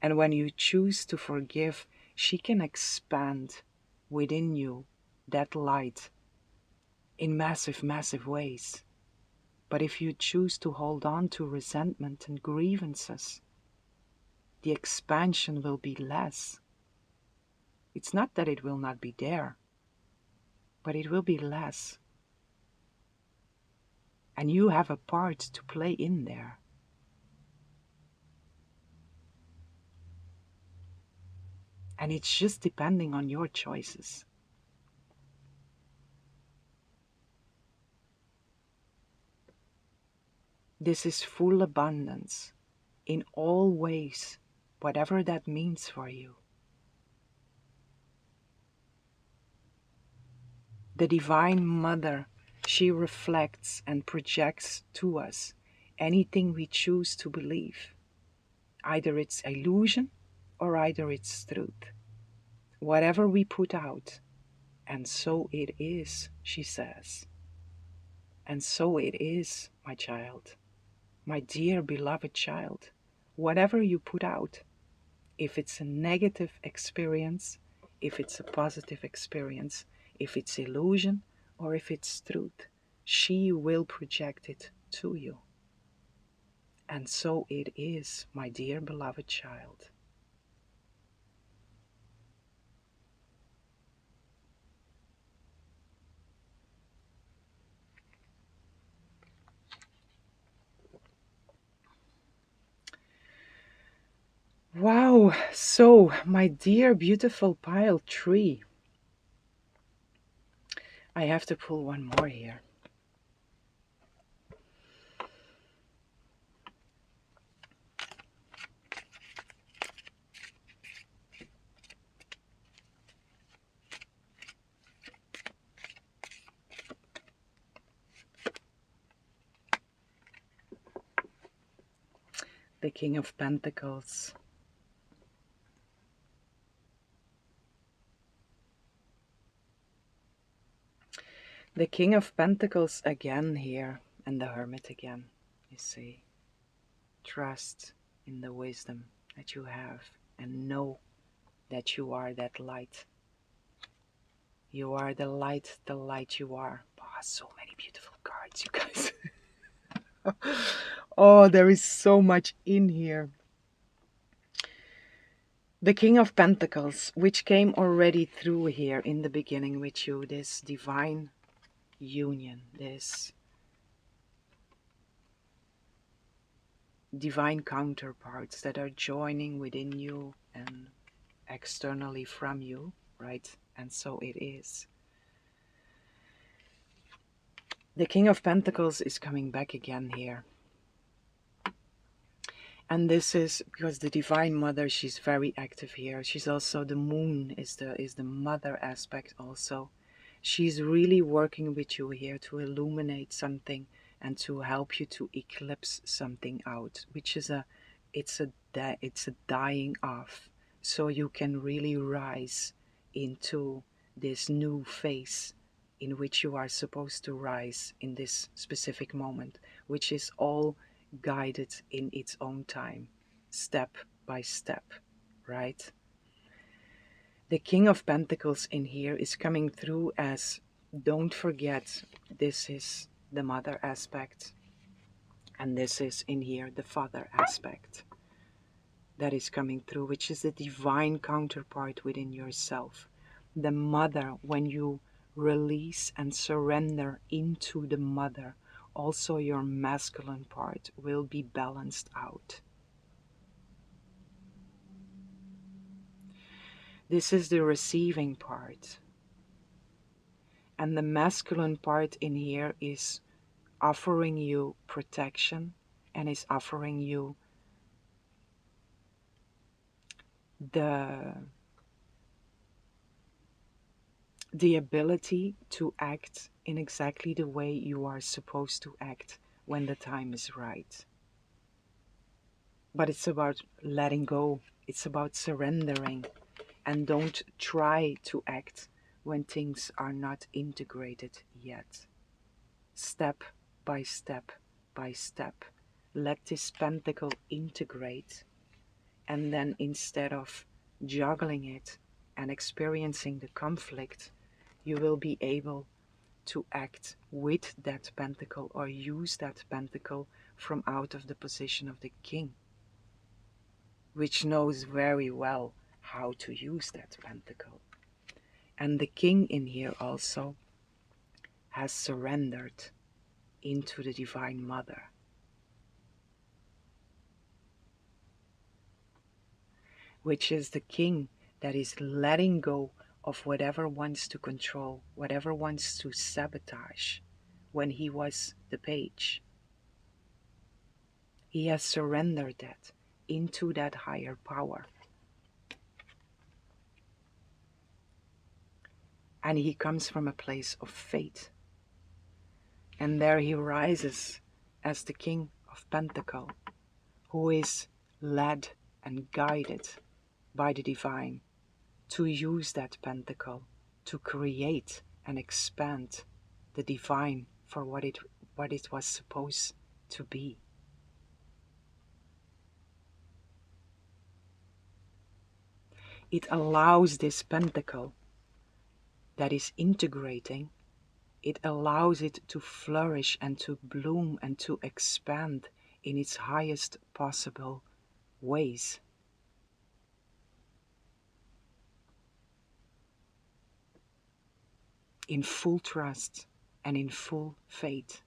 And when you choose to forgive, she can expand within you that light in massive, massive ways. But if you choose to hold on to resentment and grievances, the expansion will be less. It's not that it will not be there, but it will be less. And you have a part to play in there. And it's just depending on your choices. This is full abundance in all ways, whatever that means for you. The Divine Mother, she reflects and projects to us anything we choose to believe. Either it's illusion or either it's truth. Whatever we put out, and so it is, she says. And so it is, my child, my dear beloved child. Whatever you put out, if it's a negative experience, if it's a positive experience, if it's illusion or if it's truth, she will project it to you. And so it is, my dear beloved child. Wow, so my dear beautiful pile 3. I have to pull one more here. The King of Pentacles. The King of Pentacles again here, and the Hermit again, you see. Trust in the wisdom that you have and know that you are that light. You are the light you are. Oh, so many beautiful cards, you guys. Oh, there is so much in here. The King of Pentacles, which came already through here in the beginning with you, this divine union, this divine counterparts that are joining within you and externally from you, right? And so it is. The King of Pentacles is coming back again here. And this is because the Divine Mother, she's very active here. She's also, the moon is the mother aspect also. She's really working with you here to illuminate something and to help you to eclipse something out, which is it's a dying off, so you can really rise into this new phase in which you are supposed to rise in this specific moment, which is all guided in its own time, step by step, right? The King of Pentacles in here is coming through as, don't forget, this is the mother aspect, and this is in here the father aspect that is coming through, which is the divine counterpart within yourself. The mother, when you release and surrender into the mother, also your masculine part will be balanced out. This is the receiving part. And the masculine part in here is offering you protection and is offering you the ability to act in exactly the way you are supposed to act when the time is right. But it's about letting go. It's about surrendering. And don't try to act when things are not integrated yet. Step by step by step. Let this pentacle integrate. And then instead of juggling it and experiencing the conflict, you will be able to act with that pentacle or use that pentacle from out of the position of the king, which knows very well how to use that pentacle. And the king in here also has surrendered into the Divine Mother, which is the king that is letting go of whatever wants to control, whatever wants to sabotage when he was the page. He has surrendered that into that higher power. And he comes from a place of faith. And there he rises as the King of Pentacles, who is led and guided by the divine to use that pentacle to create and expand the divine for what it was supposed to be. It allows this pentacle that is integrating, it allows it to flourish and to bloom and to expand in its highest possible ways. In full trust and in full faith.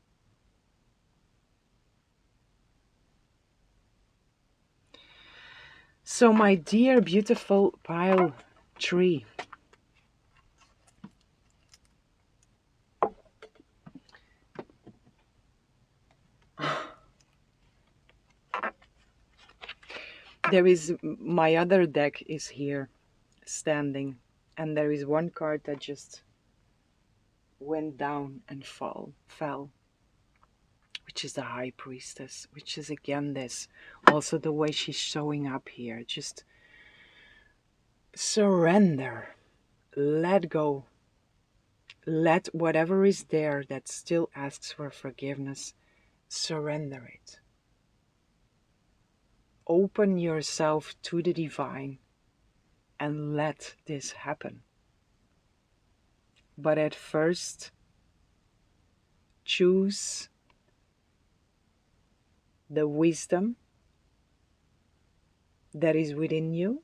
So my dear beautiful pile tree, there is, my other deck is here standing, and there is one card that just went down and fell, which is the High Priestess, which is again this, also the way she's showing up here, just surrender, let go, let whatever is there that still asks for forgiveness, surrender it. Open yourself to the divine and let this happen. But at first, choose the wisdom that is within you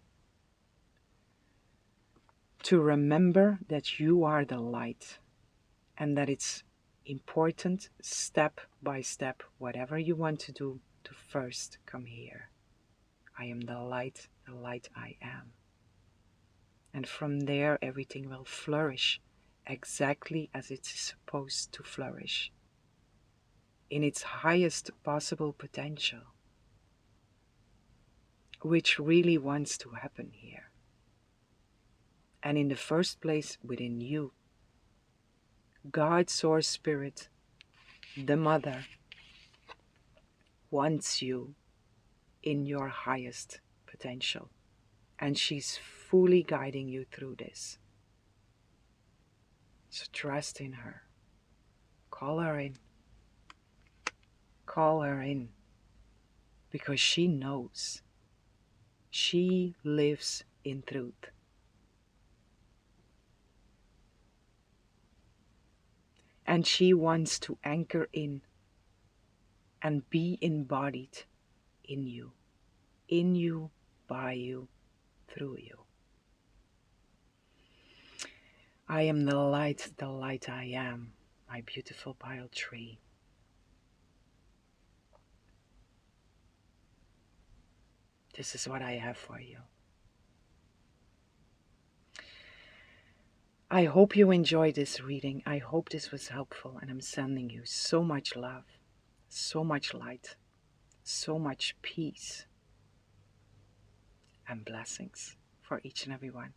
to remember that you are the light and that it's important step by step, whatever you want to do, to first come here. I am the light I am. And from there, everything will flourish exactly as it's supposed to flourish, in its highest possible potential, which really wants to happen here. And in the first place, within you, God, Source, Spirit, the Mother, wants you in your highest potential. And she's fully guiding you through this. So trust in her. Call her in. Call her in. Because she knows. She lives in truth. And she wants to anchor in and be embodied in you, by you, through you. I am the light I am, my beautiful pile tree. This is what I have for you. I hope you enjoyed this reading. I hope this was helpful, and I'm sending you so much love, so much light, so much peace and blessings for each and every one.